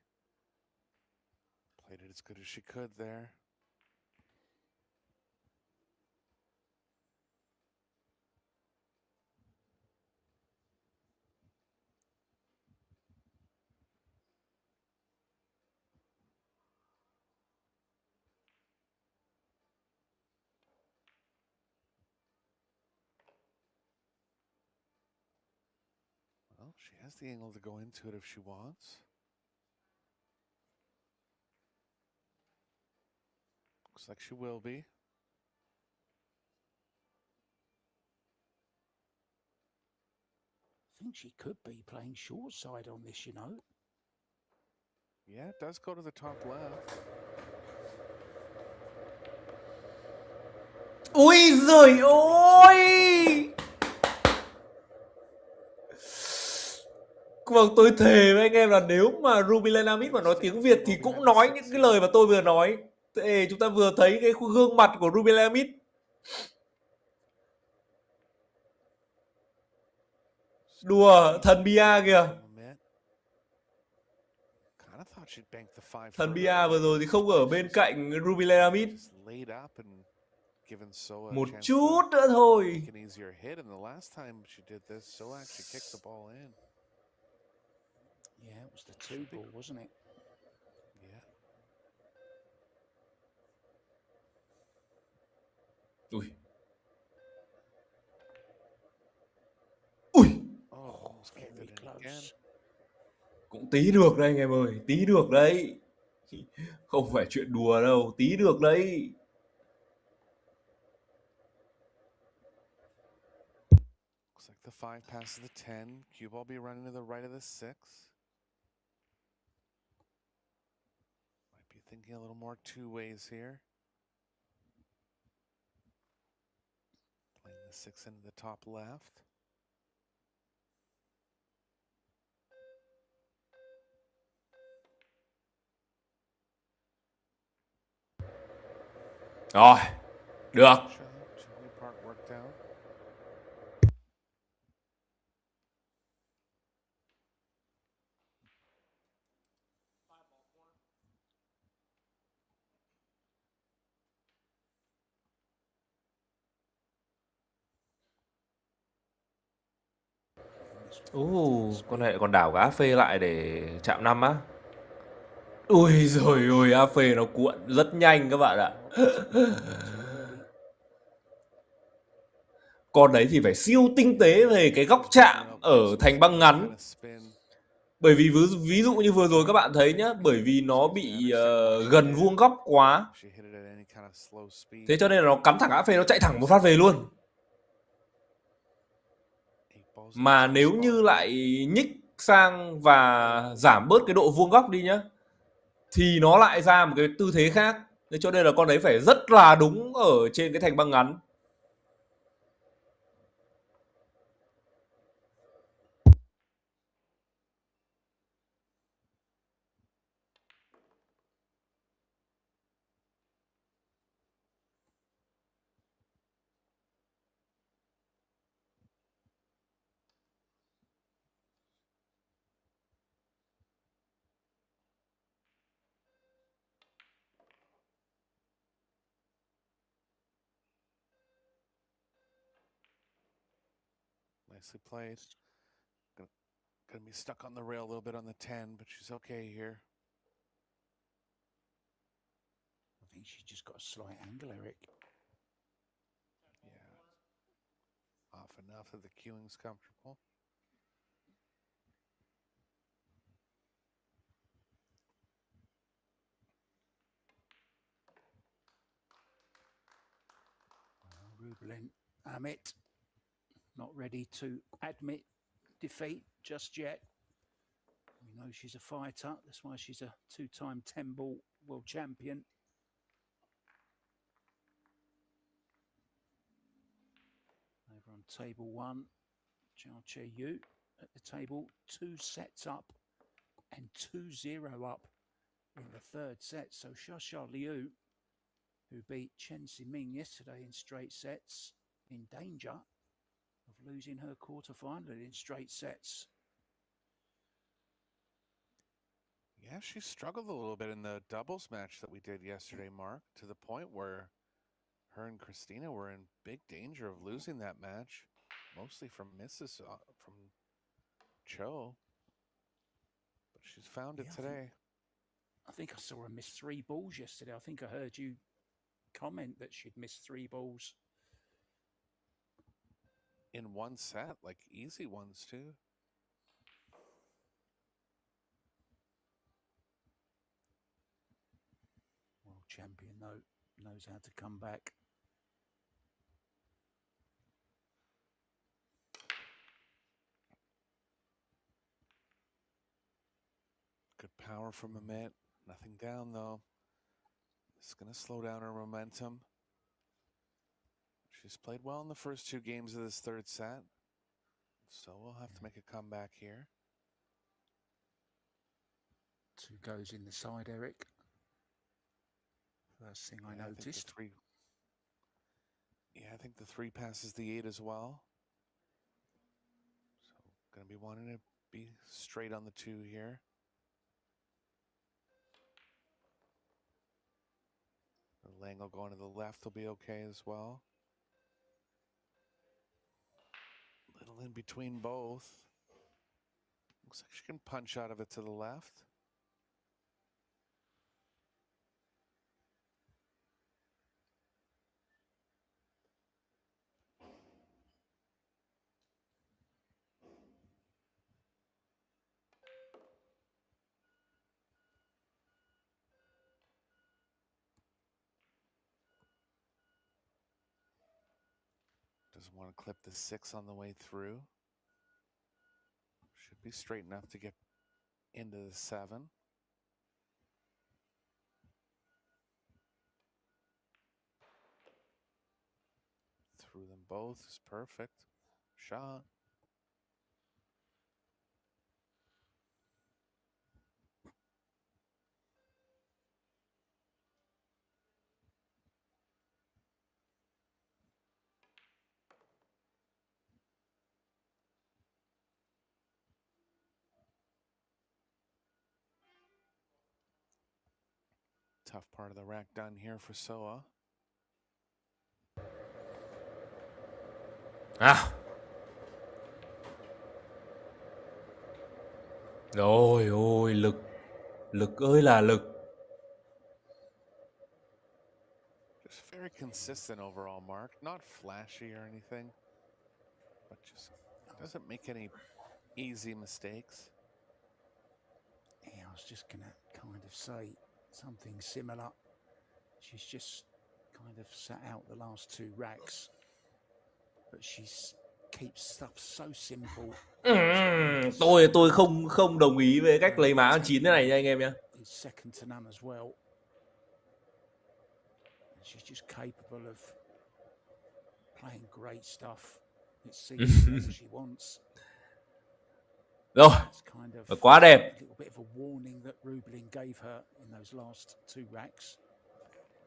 Played it as good as she could there. Well, she has the angle to go into it if she wants. Looks like she will be. I think she could be playing short side on this, you know. Yeah, it does go to the top left. Ui giời ôi. Vâng, tôi thề với anh em là nếu mà Rubilen Amit mà nói tiếng Việt thì cũng nói những cái lời mà tôi vừa nói. Thế chúng ta vừa thấy cái gương mặt của Rubilen Amit. Đùa, thần Bia kìa. Thần Bia vừa rồi thì không ở bên cạnh Rubilen Amit. Một chút nữa thôi. Yeah, it was the 2 ball, wasn't it? Yeah. Ui. Ui. Oh, Very close. Cũng tí được đây anh em ơi, tí được đấy. Không phải chuyện đùa đâu, tí được đấy. Looks like the 5 passes the 10. Cue ball be running to the right of the 6. Might be thinking a little more 2 ways here. Playing the 6 into the top left. Rồi, được. Part worked out. Con này còn đảo cá phê lại để chạm 5 á. Ui rồi ôi, á phê nó cuộn rất nhanh các bạn ạ. Con đấy thì phải siêu tinh tế về cái góc chạm ở thành băng ngắn. Bởi vì ví dụ như vừa rồi các bạn thấy nhá, bởi vì nó bị gần vuông góc quá. Thế cho nên là nó cắm thẳng á phê, nó chạy thẳng một phát về luôn. Mà nếu như lại nhích sang và giảm bớt cái độ vuông góc đi nhá, thì nó lại ra một cái tư thế khác. Thế cho nên là con đấy phải rất là đúng ở trên cái thành băng ngắn. Nicely played. Gonna be stuck on the rail a little bit on the 10, but she's okay here. I think she's just got a slight angle, Eric. Yeah. Off enough that the cueing's comfortable. Rubilen Amit not ready to admit defeat just yet. We know she's a fighter. That's why she's a two-time 10-ball world champion. Over on table one, Zhao Che-yu at the table, 2 sets up and 2-0 up in the third set. So Xia Liu, who beat Chen Ximing yesterday in straight sets, in danger of losing her quarterfinal in straight sets. Yeah, she struggled a little bit in the doubles match that we did yesterday, Mark, to the point where her and Christina were in big danger of losing that match, mostly from misses from Cho. But she's found it today. I think I saw her miss 3 balls yesterday. I think I heard you comment that she'd missed 3 balls. In one set, like easy ones too. World champion, though, knows how to come back. Good power from Amit. Nothing down, though. It's going to slow down her momentum. She's played well in the first 2 games of this third set. So we'll have to make a comeback here. 2 goes in the side, Eric. First thing I noticed. I think the 3 passes the 8 as well. So going to be wanting to be straight on the 2 here. The Langle going to the left will be okay as well. Little in between both. Looks like she can punch out of it to the left. Doesn't want to clip the 6 on the way through. Should be straight enough to get into the 7. Through them both is perfect. Shot. Tough part of the rack done here for Seoa. Rồi ôi, lực. Lực ơi là lực. Just very consistent overall, Mark. Not flashy or anything, but just doesn't make any easy mistakes. Yeah, I was just going to kind of say something similar. She's just kind of sat out the last 2 racks, but she keeps stuff so simple. Tôi không đồng ý với cách lấy má 9 thế này nha anh em nhé. Second to none as well. She's just capable of playing great stuff. It seems whatever she wants. Rồi, và quá đẹp. A little bit of a warning that Rubilen gave her in those last 2 racks.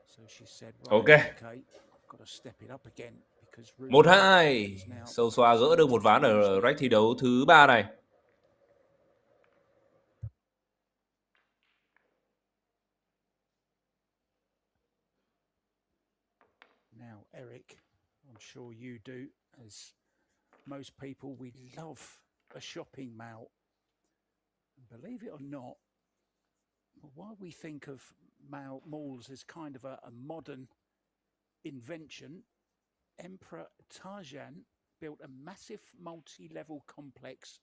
So she said, right, okay, I've got to step it up again because 1-2. Seo Seoa gỡ được một ván ở rack thi đấu thứ 3 này. Now, Eric, I'm sure you do, as most people, we love a shopping mall. And believe it or not, while we think of malls as kind of a modern invention, Emperor Tajan built a massive multi-level complex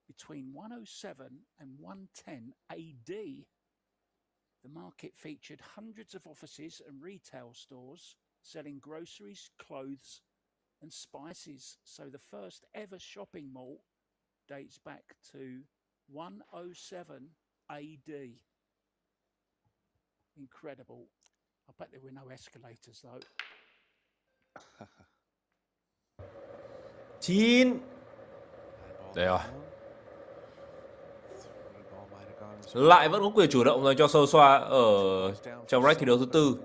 between 107 and 110 AD. The market featured hundreds of offices and retail stores selling groceries, clothes, and spices. So the first ever shopping mall dates back to 107 AD. Incredible. I bet there were no escalators though. 9. Đây rồi. Lại vẫn có quyền chủ động dành cho Seo Seoa ở trong rack thi đấu thứ tư.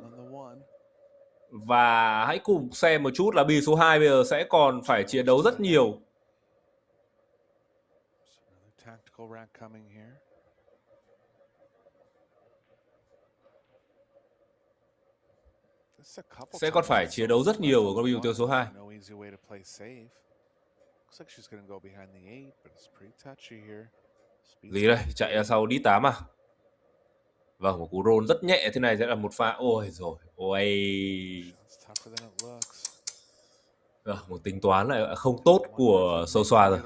Và hãy cùng xem một chút là bi số 2 bây giờ sẽ còn phải chiến đấu rất nhiều. Sẽ còn phải chiến đấu rất nhiều ở con bi mục tiêu số 2. Gì đây? Chạy ra sau D8 à? Vâng, một cú roll rất nhẹ thế này sẽ là một pha. Ôi rồi, ôi. Một tính toán lại không tốt của Seo Seoa rồi.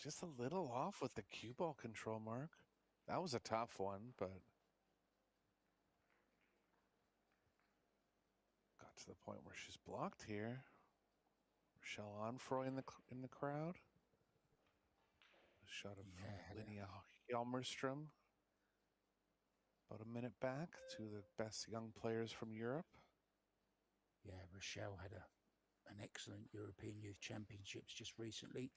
Just a little off with the cue ball control, Mark. That was a tough one, but got to the point where she's blocked here. Rochelle Onfroy in the crowd. A shot of Linnea Hjelmerström. About a minute back to the best young players from Europe. Yeah, Rochelle had an excellent European Youth Championships just recently.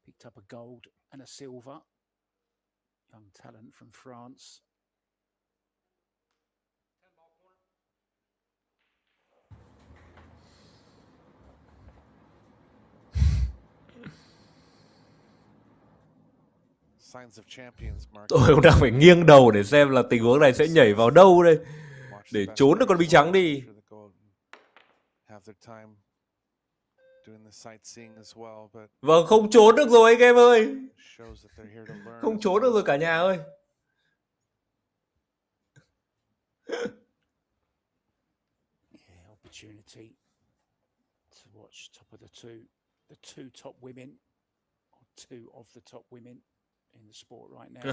Picked up a gold and a silver. Young talent from France. Tôi cũng đang phải nghiêng đầu để xem là tình huống này sẽ nhảy vào đâu đây để trốn được con bi trắng đi. Vâng, không trốn được rồi anh em ơi. Không trốn được rồi cả nhà ơi. Opportunity to watch top of the two top women, or two of the top women in the sport right now.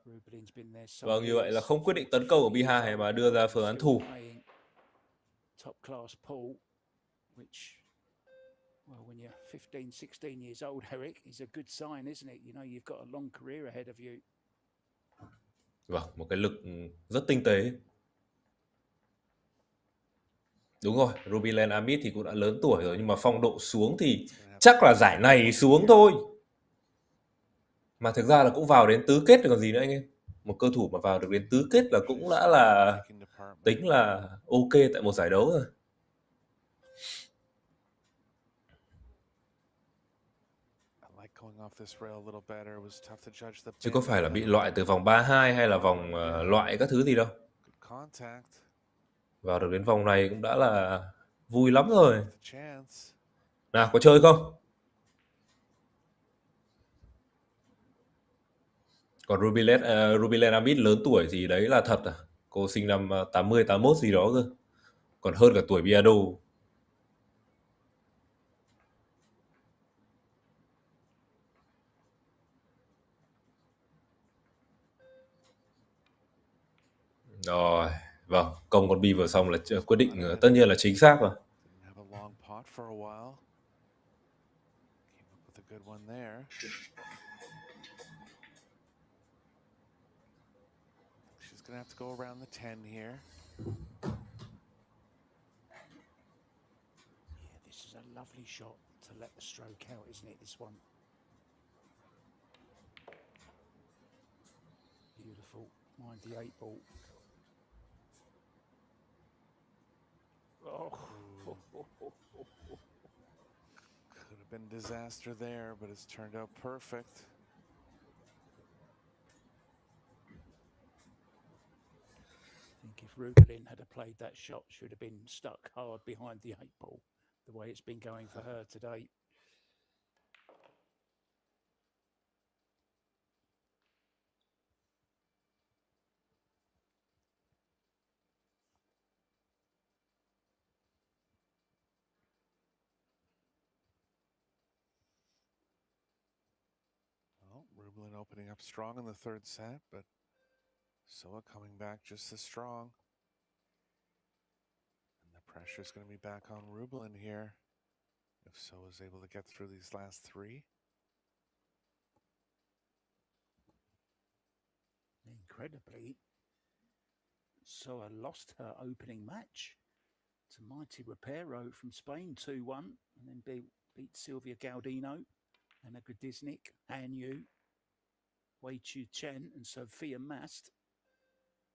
Rubilen's been there so Vâng, như vậy là không quyết định tấn công ở B2 mà đưa ra phương án thủ. Top class pool, which, well, when you're 15, 16 years old, Eric, is a good sign, isn't it? You know, you've got a long career ahead of you. Vâng, một cái lực rất tinh tế. Đúng rồi, Rubilen Amit thì cũng đã lớn tuổi rồi, nhưng mà phong độ xuống thì chắc là giải này xuống thôi. Mà thực ra là cũng vào đến tứ kết rồi còn gì nữa anh em. Một cơ thủ mà vào được đến tứ kết là cũng đã là tính là ok tại một giải đấu rồi. Chứ có phải là bị loại từ vòng 3-2 hay là vòng loại các thứ gì đâu. Vào được đến vòng này cũng đã là vui lắm rồi. Nào, có chơi không? Còn Rubilen Amit lớn tuổi thì đấy là thật à? Cô sinh năm 80, 81 gì đó cơ. Còn hơn cả tuổi Biado. Rồi, vâng, công con bi vừa xong là quyết định tất nhiên là chính xác rồi. She's gonna have to go around the 10 here. Yeah, this is a lovely shot to let the stroke out, isn't it, this one? Beautiful. Mind the 8 ball. Oh. Could have been disaster there, but it's turned out perfect. I think if Rubilen had played that shot, she would have been stuck hard behind the 8 ball, the way it's been going for her today. Rubilen opening up strong in the third set, but Seoa coming back just as strong. And the pressure is going to be back on Rubilen here if Seoa is able to get through these last three. Incredibly, Seoa lost her opening match to Mighty Reparo from Spain 2-1, and then beat Sylvia Gaudino, Anna Grodisnik, Han Yu, Wei Chu Chen, and Sophia Mast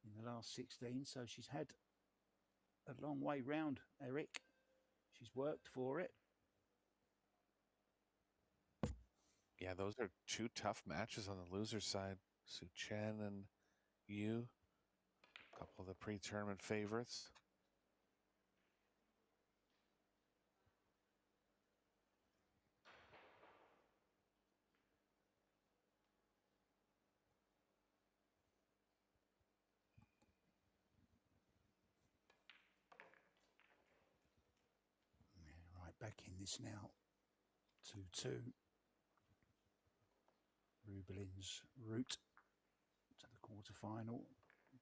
in the last 16. So she's had a long way round, Eric. She's worked for it. Yeah, those are two tough matches on the loser side. Su Chen and Yu, a couple of the pre-tournament favorites. Right, back in this now. 2-2. Rubilen's route to the quarterfinal.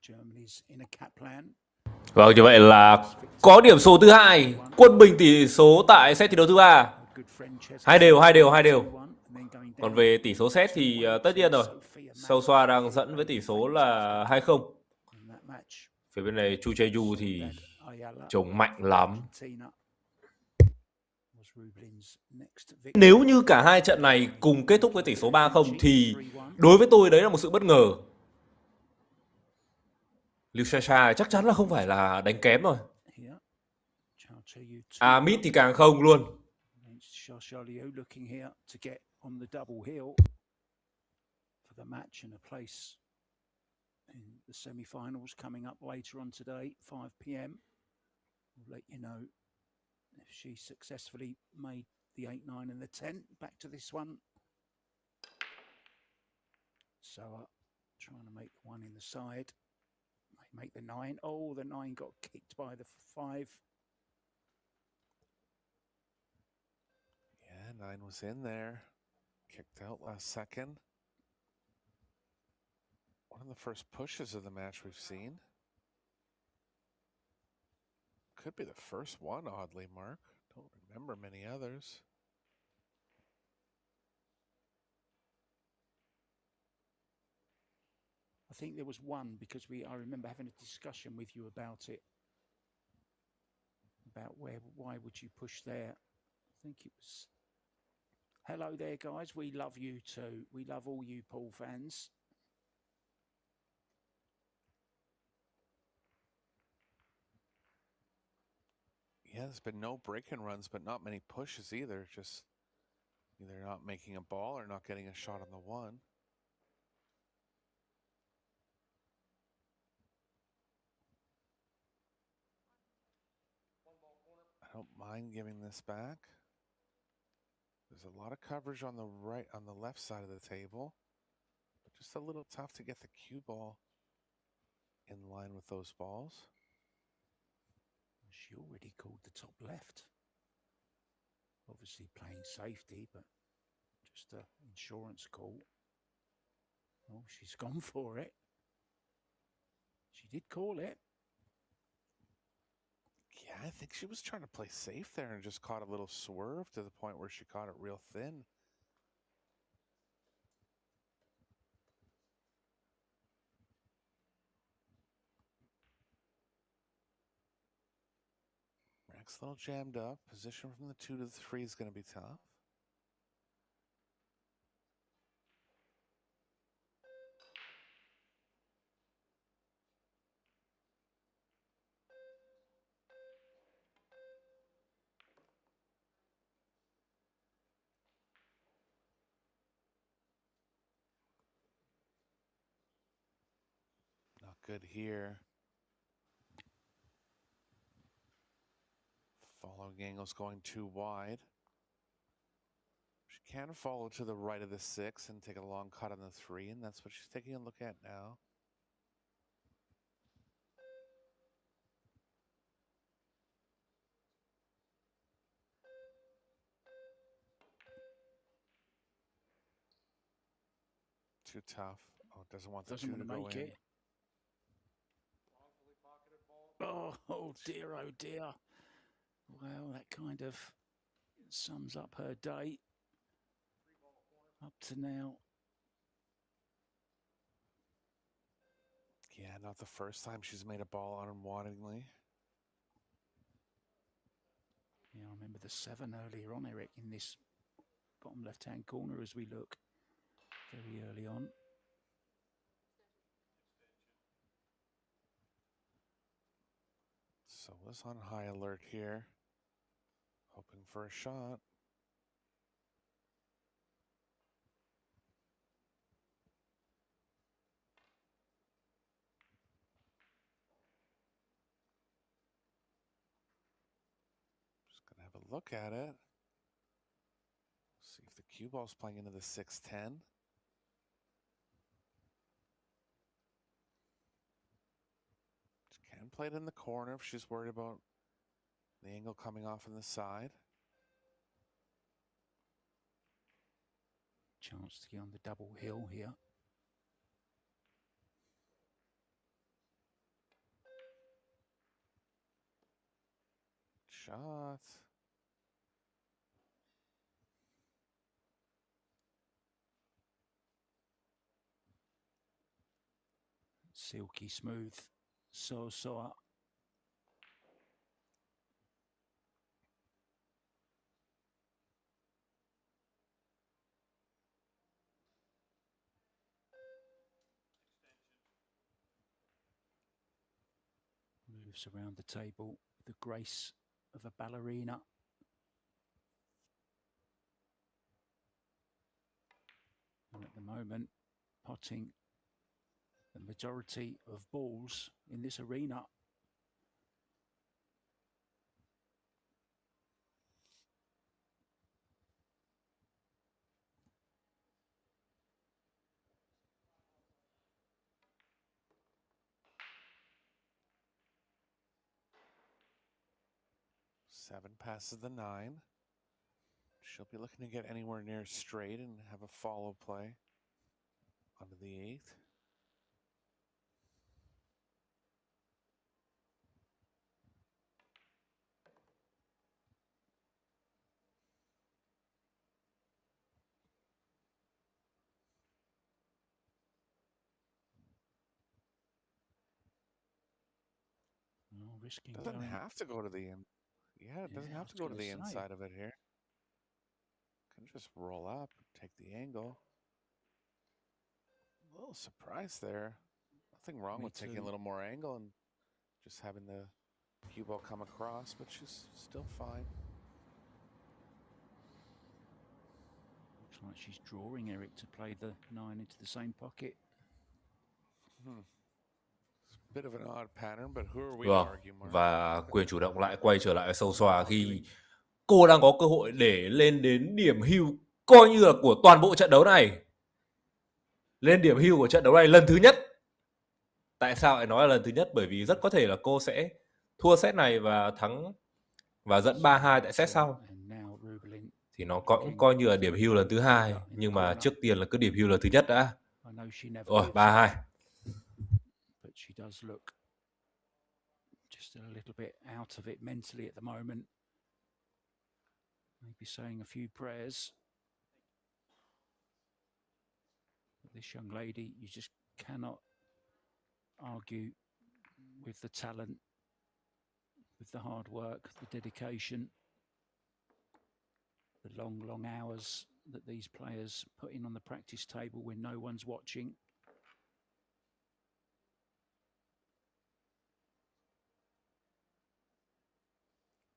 Germany's in a cap plan. Vâng, như vậy là có điểm số thứ hai, quân bình tỷ số tại set thi đấu thứ ba. Hai đều. Còn về tỷ số set thì tất nhiên rồi, Seo Seoa đang dẫn với tỷ số là 2-0. Phía bên này Chu Chae-yu thì trông mạnh lắm. Nếu như cả hai trận này cùng kết thúc với tỷ số 3-0 thì đối với tôi đấy là một sự bất ngờ. Liu Shasha chắc chắn là không phải là đánh kém rồi. Amit thì càng không luôn. The semi-finals coming up later on today, 5 p.m. We'll let you know if she successfully made the 8-9 and the 10. Back to this one. So trying to make the one in the side. Make the 9. Oh, the 9 got kicked by the 5. Yeah, 9 was in there. Kicked out last second. One of the first pushes of the match we've seen. Could be the first one, oddly, Mark. Don't remember many others. I think there was one because I remember having a discussion with you about it. About why would you push there? I think it was, hello there, guys. We love you too. We love all you Paul fans. Yeah, there's been no break-in runs, but not many pushes either. Just either not making a ball or not getting a shot on the one. I don't mind giving this back. There's a lot of coverage on the left side of the table, but just a little tough to get the cue ball in line with those balls. She already called the top left. Obviously playing safety, but just an insurance call. Oh, she's gone for it. She did call it. Yeah, I think she was trying to play safe there and just caught a little swerve to the point where she caught it real thin. Rack's a little jammed up. Position from the 2 to the 3 is going to be tough. Not good here. Following angle's going too wide. She can follow to the right of the 6 and take a long cut on the 3, and that's what she's taking a look at now. too tough. Oh, doesn't want the Doesn't two want to to go make in. it. Oh dear, oh dear. Well, that kind of sums up her day up to now. Yeah, not the first time she's made a ball unwantingly. Yeah, I remember the 7 earlier on, Eric, in this bottom left-hand corner as we look very early on. So was on high alert here, hoping for a shot. Just gonna have a look at it. See if the cue ball's playing into the 6-10. She can play it in the corner if she's worried about the angle coming off on the side. Chance to get on the double hill here. Shot. Silky smooth. Seo Seoa. Moves around the table with the grace of a ballerina. And at the moment, potting the majority of balls in this arena. Seven passes the 9. She'll be looking to get anywhere near straight and have a follow play onto the 8th. Oh, risking Doesn't going. have to go to the in. Yeah, it doesn't Yeah, I have was to go to gonna the say. inside of it here. Can just roll up, take the angle. A little surprise there. Nothing wrong Me with taking a too. little more angle and just having the cue ball come across, but she's still fine. Looks like she's drawing Eric to play the 9 into the same pocket. It's a bit of an odd pattern, but who are we to Vâng, argue, Mark? và quyền chủ động lại quay trở lại Seo Seoa khi cô đang có cơ hội để lên đến điểm hưu coi như là của toàn bộ trận đấu này. Lên điểm hưu của trận đấu này lần thứ nhất. Tại sao lại nói là lần thứ nhất? Bởi vì rất có thể là cô sẽ thua set này và thắng và dẫn 3-2 tại set sau. Thì nó cũng coi như là điểm hưu lần thứ 2, nhưng mà trước tiên là cứ điểm hưu lần thứ nhất đã. Rồi, 3-2. But she does look just a little bit out of it mentally at the moment. Maybe saying a few prayers. But this young lady, you just cannot argue with the talent, with the hard work, the dedication, the long, long hours that these players put in on the practice table when no one's watching.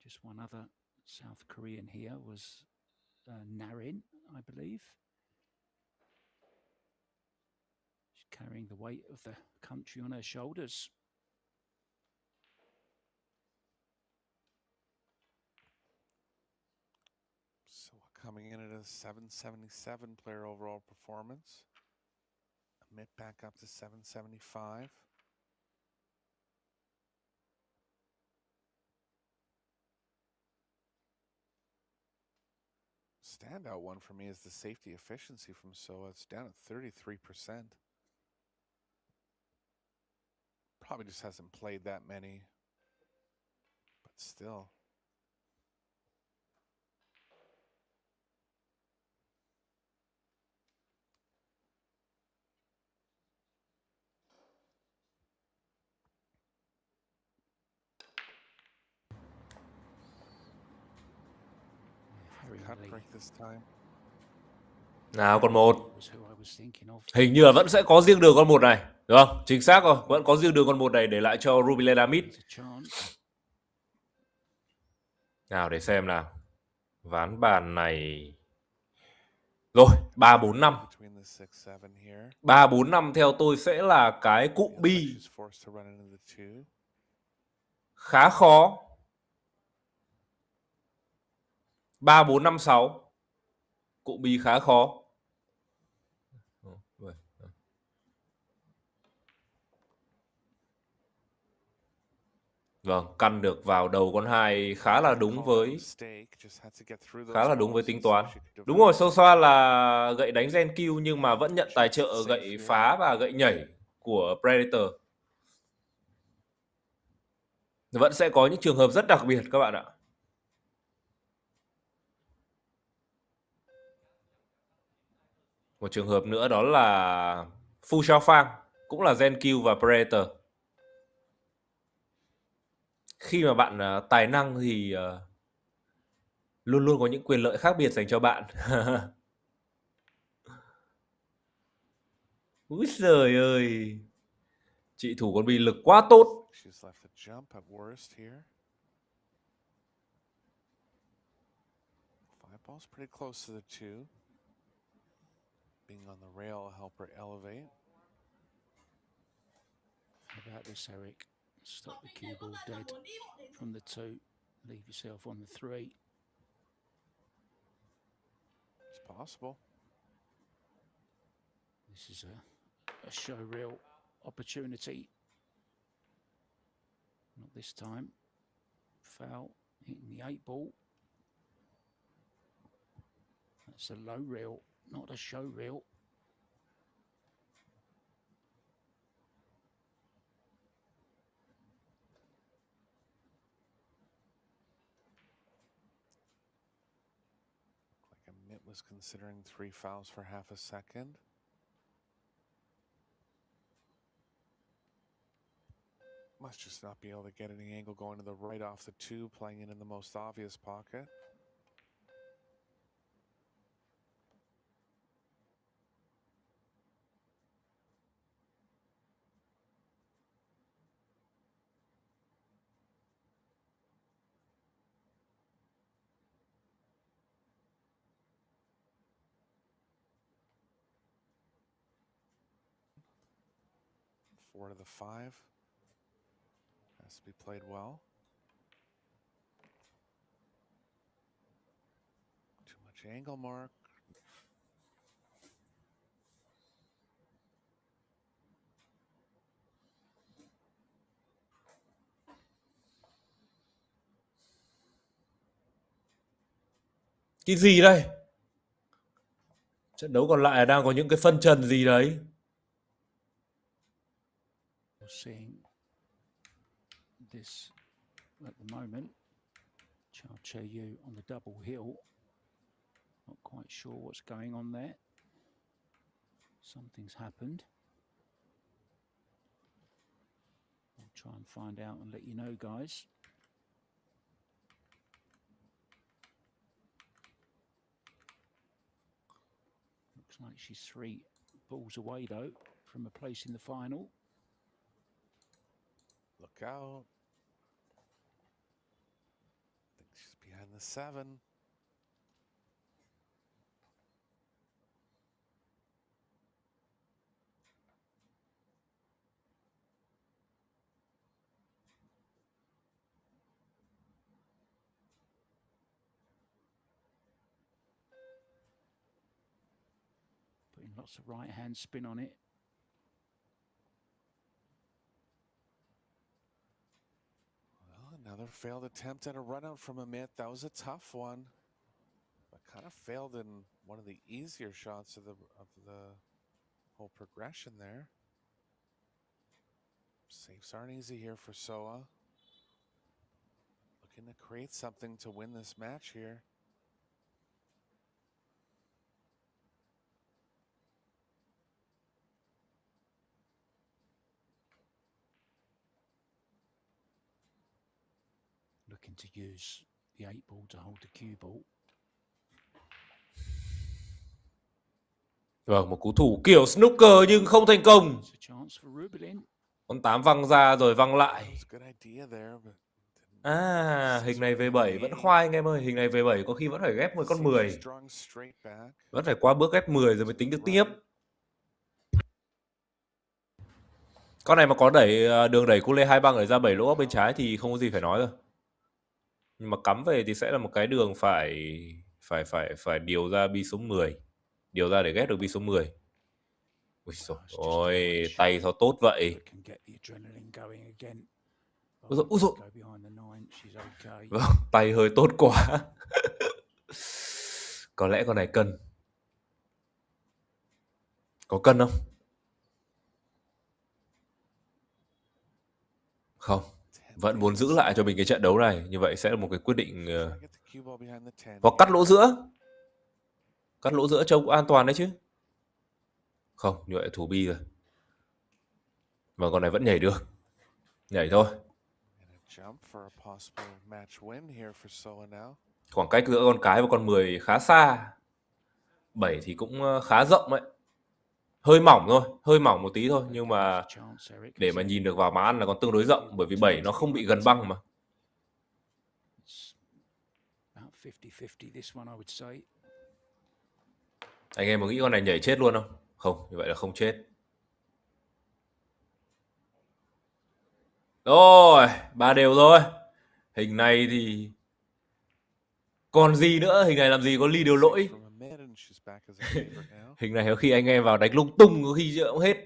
Just one other South Korean here was Narin, I believe. She's carrying the weight of the country on her shoulders. So coming in at a 777 player overall performance. Amit back up to 775. Standout one for me is the safety efficiency from Seoa. It's down at 33%. Probably just hasn't played that many, but still. Cut break this time. Nào, con một. Was who I was thinking of. Hình như là vẫn sẽ có riêng đường con một này, được không? Chính xác rồi, vẫn có riêng đường con một này để lại cho Rubilen Amit. There's a chance. Nào để xem nào. Ván bàn này. Rồi, 3 4 5. Between the 6, 7 here. 3 4 5 theo tôi sẽ là cái cụm Feels like bi she's forced to run into the 2. khá khó. 3 4 5 6. Cụm bi khá khó. Vâng, căn được vào đầu con 2 khá là đúng với tính toán. Đúng rồi, Seo Seoa là gậy đánh gen Q nhưng mà vẫn nhận tài trợ gậy phá và gậy nhảy của Predator. Vẫn sẽ có những trường hợp rất đặc biệt các bạn ạ. Một trường hợp nữa đó là Fucino cũng là gen Q và Predator. Khi mà bạn tài năng thì luôn luôn có những quyền lợi khác biệt dành cho bạn. Úi giời ơi. Chị thủ con bi lực quá tốt. She's left the jump at worst here. 5 ball's pretty close to the 2. Being on the rail will help her elevate. How about this, Eric? Stop the cue ball dead from the 2. Leave yourself on the 3. It's possible. This is a show real opportunity. Not this time. Foul, hitting the 8 ball. That's a low reel, not a show reel. Like Amit was considering 3 fouls for half a second. Must just not be able to get any angle going to the right off the 2, playing it in the most obvious pocket. Four to the 5. Has to be played well. Too much angle mark. Cái gì đây? Trận đấu còn lại đang có những cái phân trần gì đấy? Seeing this at the moment. Chao Che-yu on the double hill. Not quite sure what's going on there. Something's happened. I'll try and find out and let you know, guys. Looks like she's 3 balls away, though, from a place in the final. Look out. I think she's behind the 7. Putting lots of right hand spin on it. Well, another failed attempt at a run out from Amit. That was a tough one. But Kind of failed in one of the easier shots of the whole progression there. Safes aren't easy here for Seoa. Looking to create something to win this match here. Looking to use the 8 ball to hold the cue ball. Vâng, một cú thủ kiểu snooker nhưng không thành công. It's a chance for Rubilen. Con 8 văng ra rồi văng lại. That was a good idea there, but À, hình này về 7 vẫn khoai anh em ơi. Hình này về 7 có khi vẫn phải ghép một con 10. strong straight back. Vẫn phải qua bước ghép 10 rồi mới tính được tiếp. Con này mà có đẩy đường đẩy cu lê 2 băng ở ra 7 lỗ góc bên trái thì không có gì phải nói rồi. Nhưng mà cắm về thì sẽ là một cái đường phải điều ra bi số 10. Điều ra để ghép được bi số 10. Ui dồi ôi, tay sao tốt vậy. Ui dồi. Vâng, tay hơi tốt quá. Có lẽ con này cân. Có cân không? Không. Vẫn muốn giữ lại cho mình cái trận đấu này. Như vậy sẽ là một cái quyết định hoặc cắt lỗ giữa. Cắt lỗ giữa trông cũng an toàn đấy chứ. Không, như vậy thủ bi rồi. Và con này vẫn nhảy được. Nhảy thôi. Khoảng cách giữa con cái và con 10 khá xa. 7 thì cũng khá rộng đấy. Hơi mỏng thôi, hơi mỏng một tí thôi. Nhưng mà để mà nhìn được vào má ăn là còn tương đối rộng. Bởi vì 7 nó không bị gần băng mà. Anh em có nghĩ con này nhảy chết luôn không? Không, như vậy là không chết. Rồi, 3 đều rồi. Hình này thì còn gì nữa, hình này làm gì có ly điều lỗi. Hình này có khi anh em vào đánh lung tung có khi cũng hết.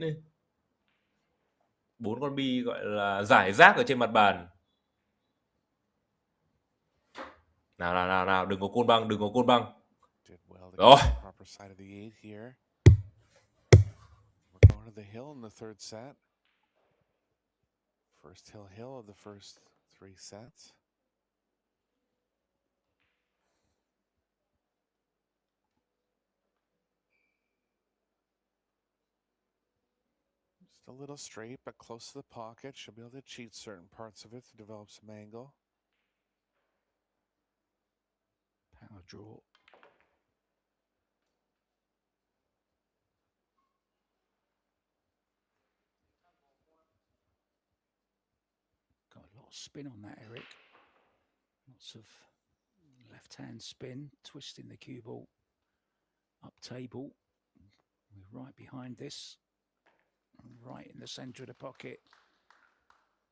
4 con bi gọi là giải rác ở trên mặt bàn. Nào, đừng có côn băng, đừng có côn băng. Rồi. First hill of the first 3 sets. Just a little straight, but close to the pocket. She'll be able to cheat certain parts of it to develop some angle. Power draw. Got a lot of spin on that, Eric. Lots of left-hand spin, twisting the cue ball up table. We're right behind this, right in the center of the pocket,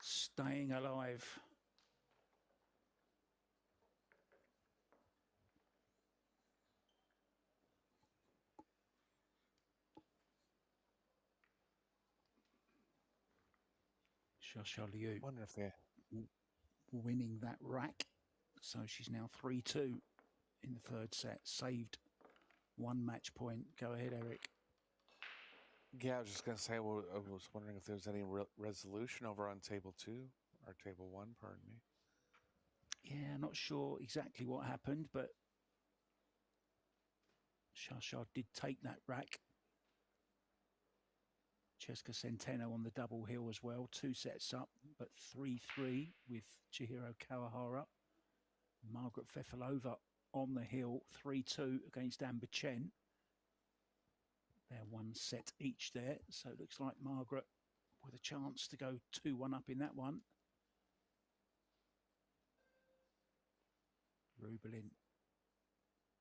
staying alive. Seo Seoa Wonder if they winning that rack, so she's now 3-2 in the third set. Saved 1 match point. Go ahead, Eric. Yeah, I was just going to say, well, I was wondering if there's any resolution over on table 2 or table 1, pardon me. Yeah, not sure exactly what happened, but Seo Seoa did take that rack. Cheska Centeno on the double hill as well, 2 sets up, but 3-3 with Chihiro Kawahara. Margaret Fefilova on the hill, 3-2 against Amber Chen. They're 1 set each there, so it looks like Margaret with a chance to go 2-1 up in that one. Rubilen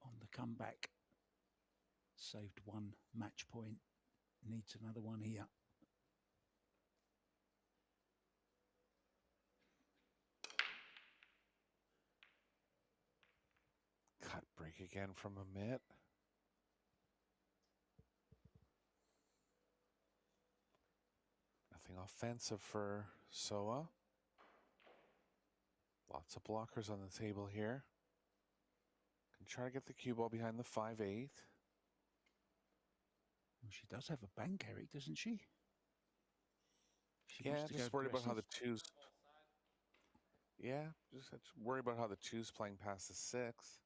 on the comeback, saved 1 match point, needs another one here. Cut break again from Amit. Nothing offensive for Seoa. Lots of blockers on the table here. And try to get the cue ball behind the 5-8. Well, she does have a bank, Eric, doesn't she? Yeah, just worried about how the two's. Yeah, just worry about how the two's playing past the 6.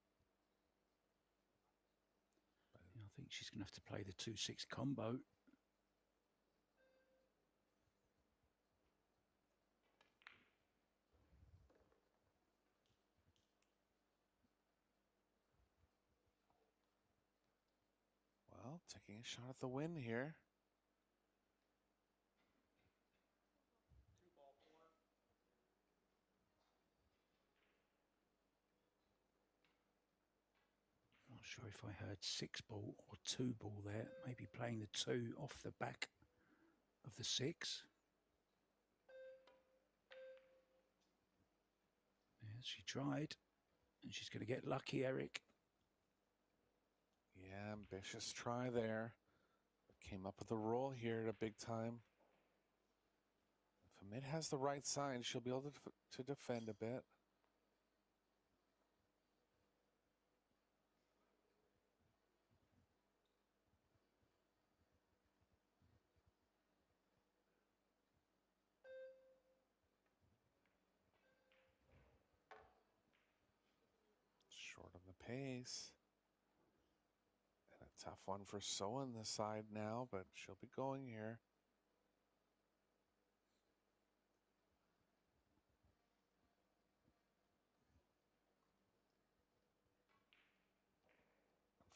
Yeah, I think she's going to have to play the 2-6 combo. Well, taking a shot at the win here. Not sure if I heard 6 ball or 2 ball there. Maybe playing the 2 off the back of the 6. Yeah, she tried, and she's going to get lucky, Eric. Yeah, ambitious try there. Came up with a roll here at a big time. If Amit has the right side, she'll be able to defend a bit. Short on the pace. And a tough one for Seoa on the side now, but she'll be going here.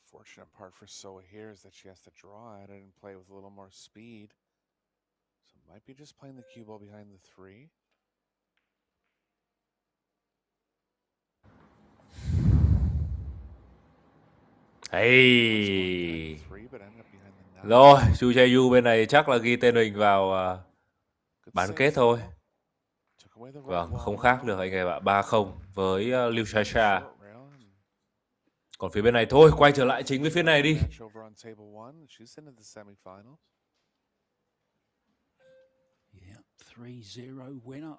Unfortunate part for Seoa here is that she has to draw at it and play with a little more speed. So might be just playing the cue ball behind the 3. Hey. But ended up behind the 9. Rồi, Chu Chae-yu bên này chắc là ghi tên mình vào bán kết thôi. Vâng, không khác được anh em ạ. 3-0 với Liu Shasha. Còn phía bên này thôi, quay trở lại chính với phía này đi. Yeah, 3-0 winner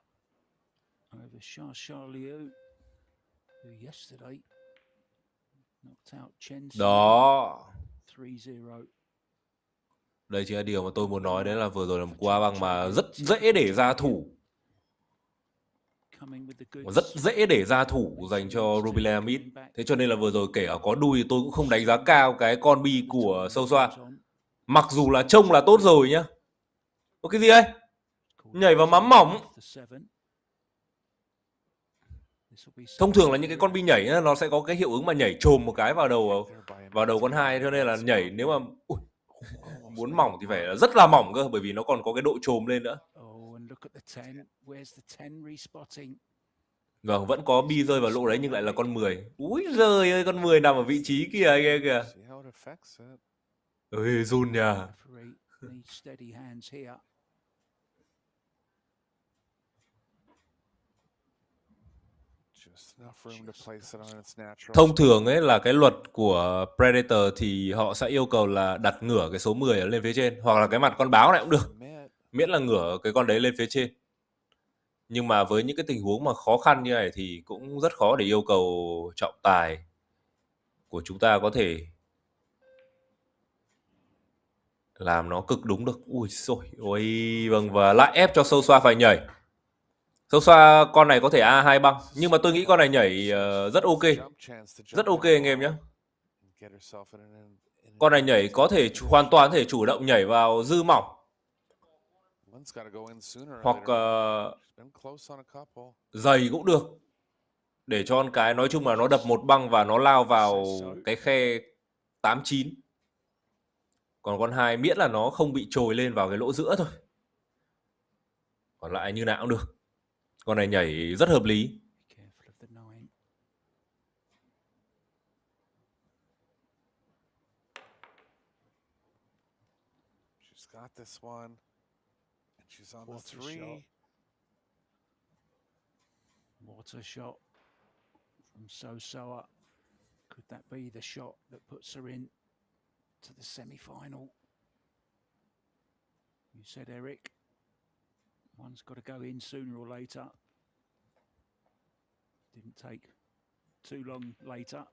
over Seo Liu, who yesterday knocked out Chen. Đó. 3-0. Đây chính là điều mà tôi muốn nói, đấy là vừa rồi là một cú băng mà rất dễ để ra thủ. Rất dễ để ra thủ dành cho Rubilen Amit. Thế cho nên là vừa rồi kể cả có đuôi tôi cũng không đánh giá cao cái con bi của Seo Seoa. Mặc dù là trông là tốt rồi nhá. Có cái gì đây? Nhảy vào mắm mỏng. Thông thường là những cái con bi nhảy nó sẽ có cái hiệu ứng mà nhảy chồm một cái vào đầu con 2, cho nên là nhảy nếu mà muốn mỏng thì phải là rất là mỏng cơ, bởi vì nó còn có cái độ chồm lên nữa. Vâng, vẫn có bi rơi vào lỗ đấy nhưng lại là con 10. Úi giời ơi, con 10 nằm ở vị trí kia kìa. Ơi, run nha. Thông thường ấy là cái luật của Predator thì họ sẽ yêu cầu là đặt ngửa cái số 10 ở lên phía trên, hoặc là cái mặt con báo này cũng được, miễn là ngửa cái con đấy lên phía trên. Nhưng mà với những cái tình huống mà khó khăn như này thì cũng rất khó để yêu cầu trọng tài của chúng ta có thể làm nó cực đúng được. Ui xôi, ôi vâng, và lại ép cho Seo Seoa phải nhảy. Seo Seoa con này có thể A2 băng, nhưng mà tôi nghĩ con này nhảy rất ok. Rất ok anh em nhé. Con này nhảy có thể hoàn toàn thể chủ động nhảy vào dư mỏng. Hoặc dày cũng được. Để cho con cái nói chung là nó đập một băng và nó lao vào cái khe 8-9. Còn con 2 miễn là nó không bị trồi lên vào cái lỗ giữa thôi. Còn lại như nào cũng được. Con này nhảy rất hợp lý. Got this one. And she's on the 3. What a shot from Seo Seoa. Could that be the shot that puts her in to the semi-final? You said, Eric, one's got to go in sooner or later. Didn't take too long later.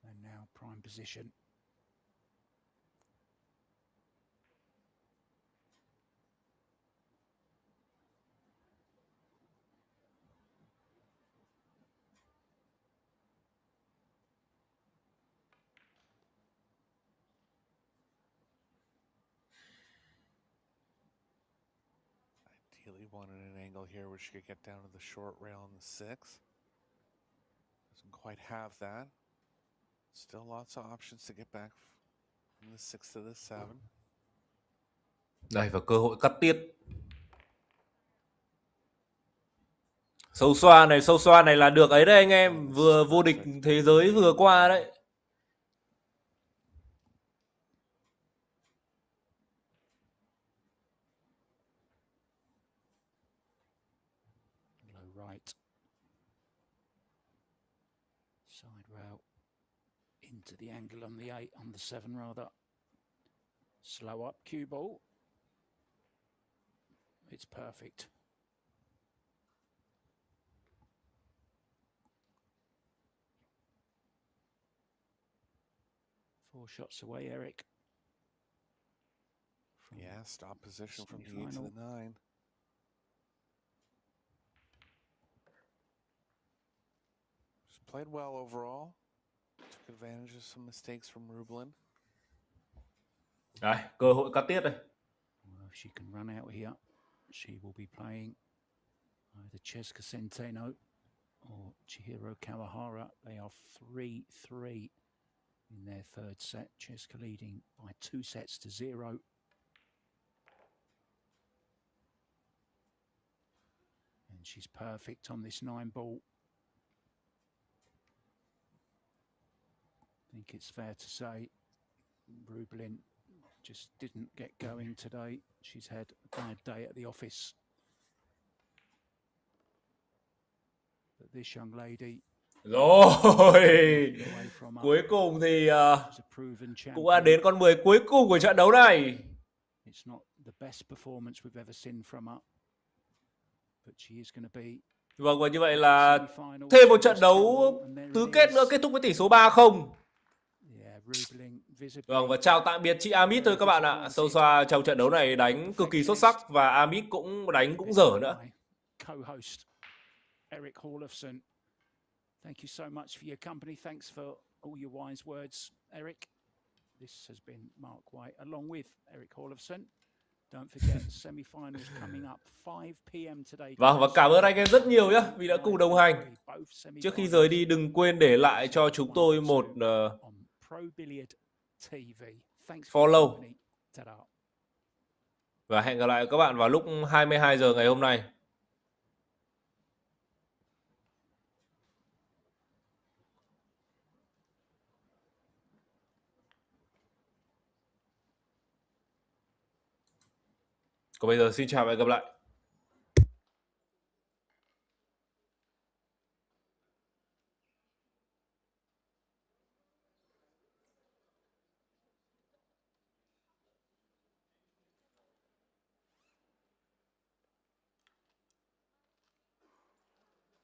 And now prime position. Ideally wanted an angle here where she could get down to the short rail in the 6. Doesn't quite have that. Still lots of options to get back from the 6 to the 7. Đây, và cơ hội cắt tiết. Seo Seoa này là được ấy đấy anh em, vừa vô địch thế giới vừa qua đấy. Low right. Side rail. Into the angle on the 8, on the 7 rather. Slow up cue ball. It's perfect. Four shots away, Eric. Yeah, stop position from the 8 to the 9. Just played well overall. Took advantage of some mistakes from Rubilen. Đây, cơ hội cắt tiết đây. Well, if she can run out here, she will be playing either Cheska Centeno or Chihiro Kawahara. They are 3-3 in their third set. Cheska leading by 2 sets to 0. And she's perfect on this 9 ball. I think it's fair to say Rubilen just didn't get going today. She's had a bad day at the office. But this young lady... Rồi, cuối cùng thì cũng đã đến con 10 cuối cùng của trận đấu này. It's not the best performance we've ever seen from her, but she is going to be. Vâng, và như vậy là thêm một trận đấu tứ kết nữa kết thúc với tỷ số 3-0. Vâng, và chào tạm biệt chị Amit thôi các bạn ạ. Seo Seoa trong trận đấu này đánh cực kỳ xuất sắc và Amit cũng đánh cũng dở nữa. Co-host Eric Hallofsson. Thank you so much for your company. Thanks for all your wise words, Eric. This has been Mark White along with Eric Hallofsson. Don't forget semi-finals coming up 5 p.m. today. Vâng, và cảm ơn anh em rất nhiều nhé vì đã cùng đồng hành. Trước khi rời đi đừng quên để lại cho chúng tôi một follow. Và hẹn gặp lại các bạn vào lúc 22 giờ ngày hôm nay. Còn bây giờ xin chào và hẹn gặp lại.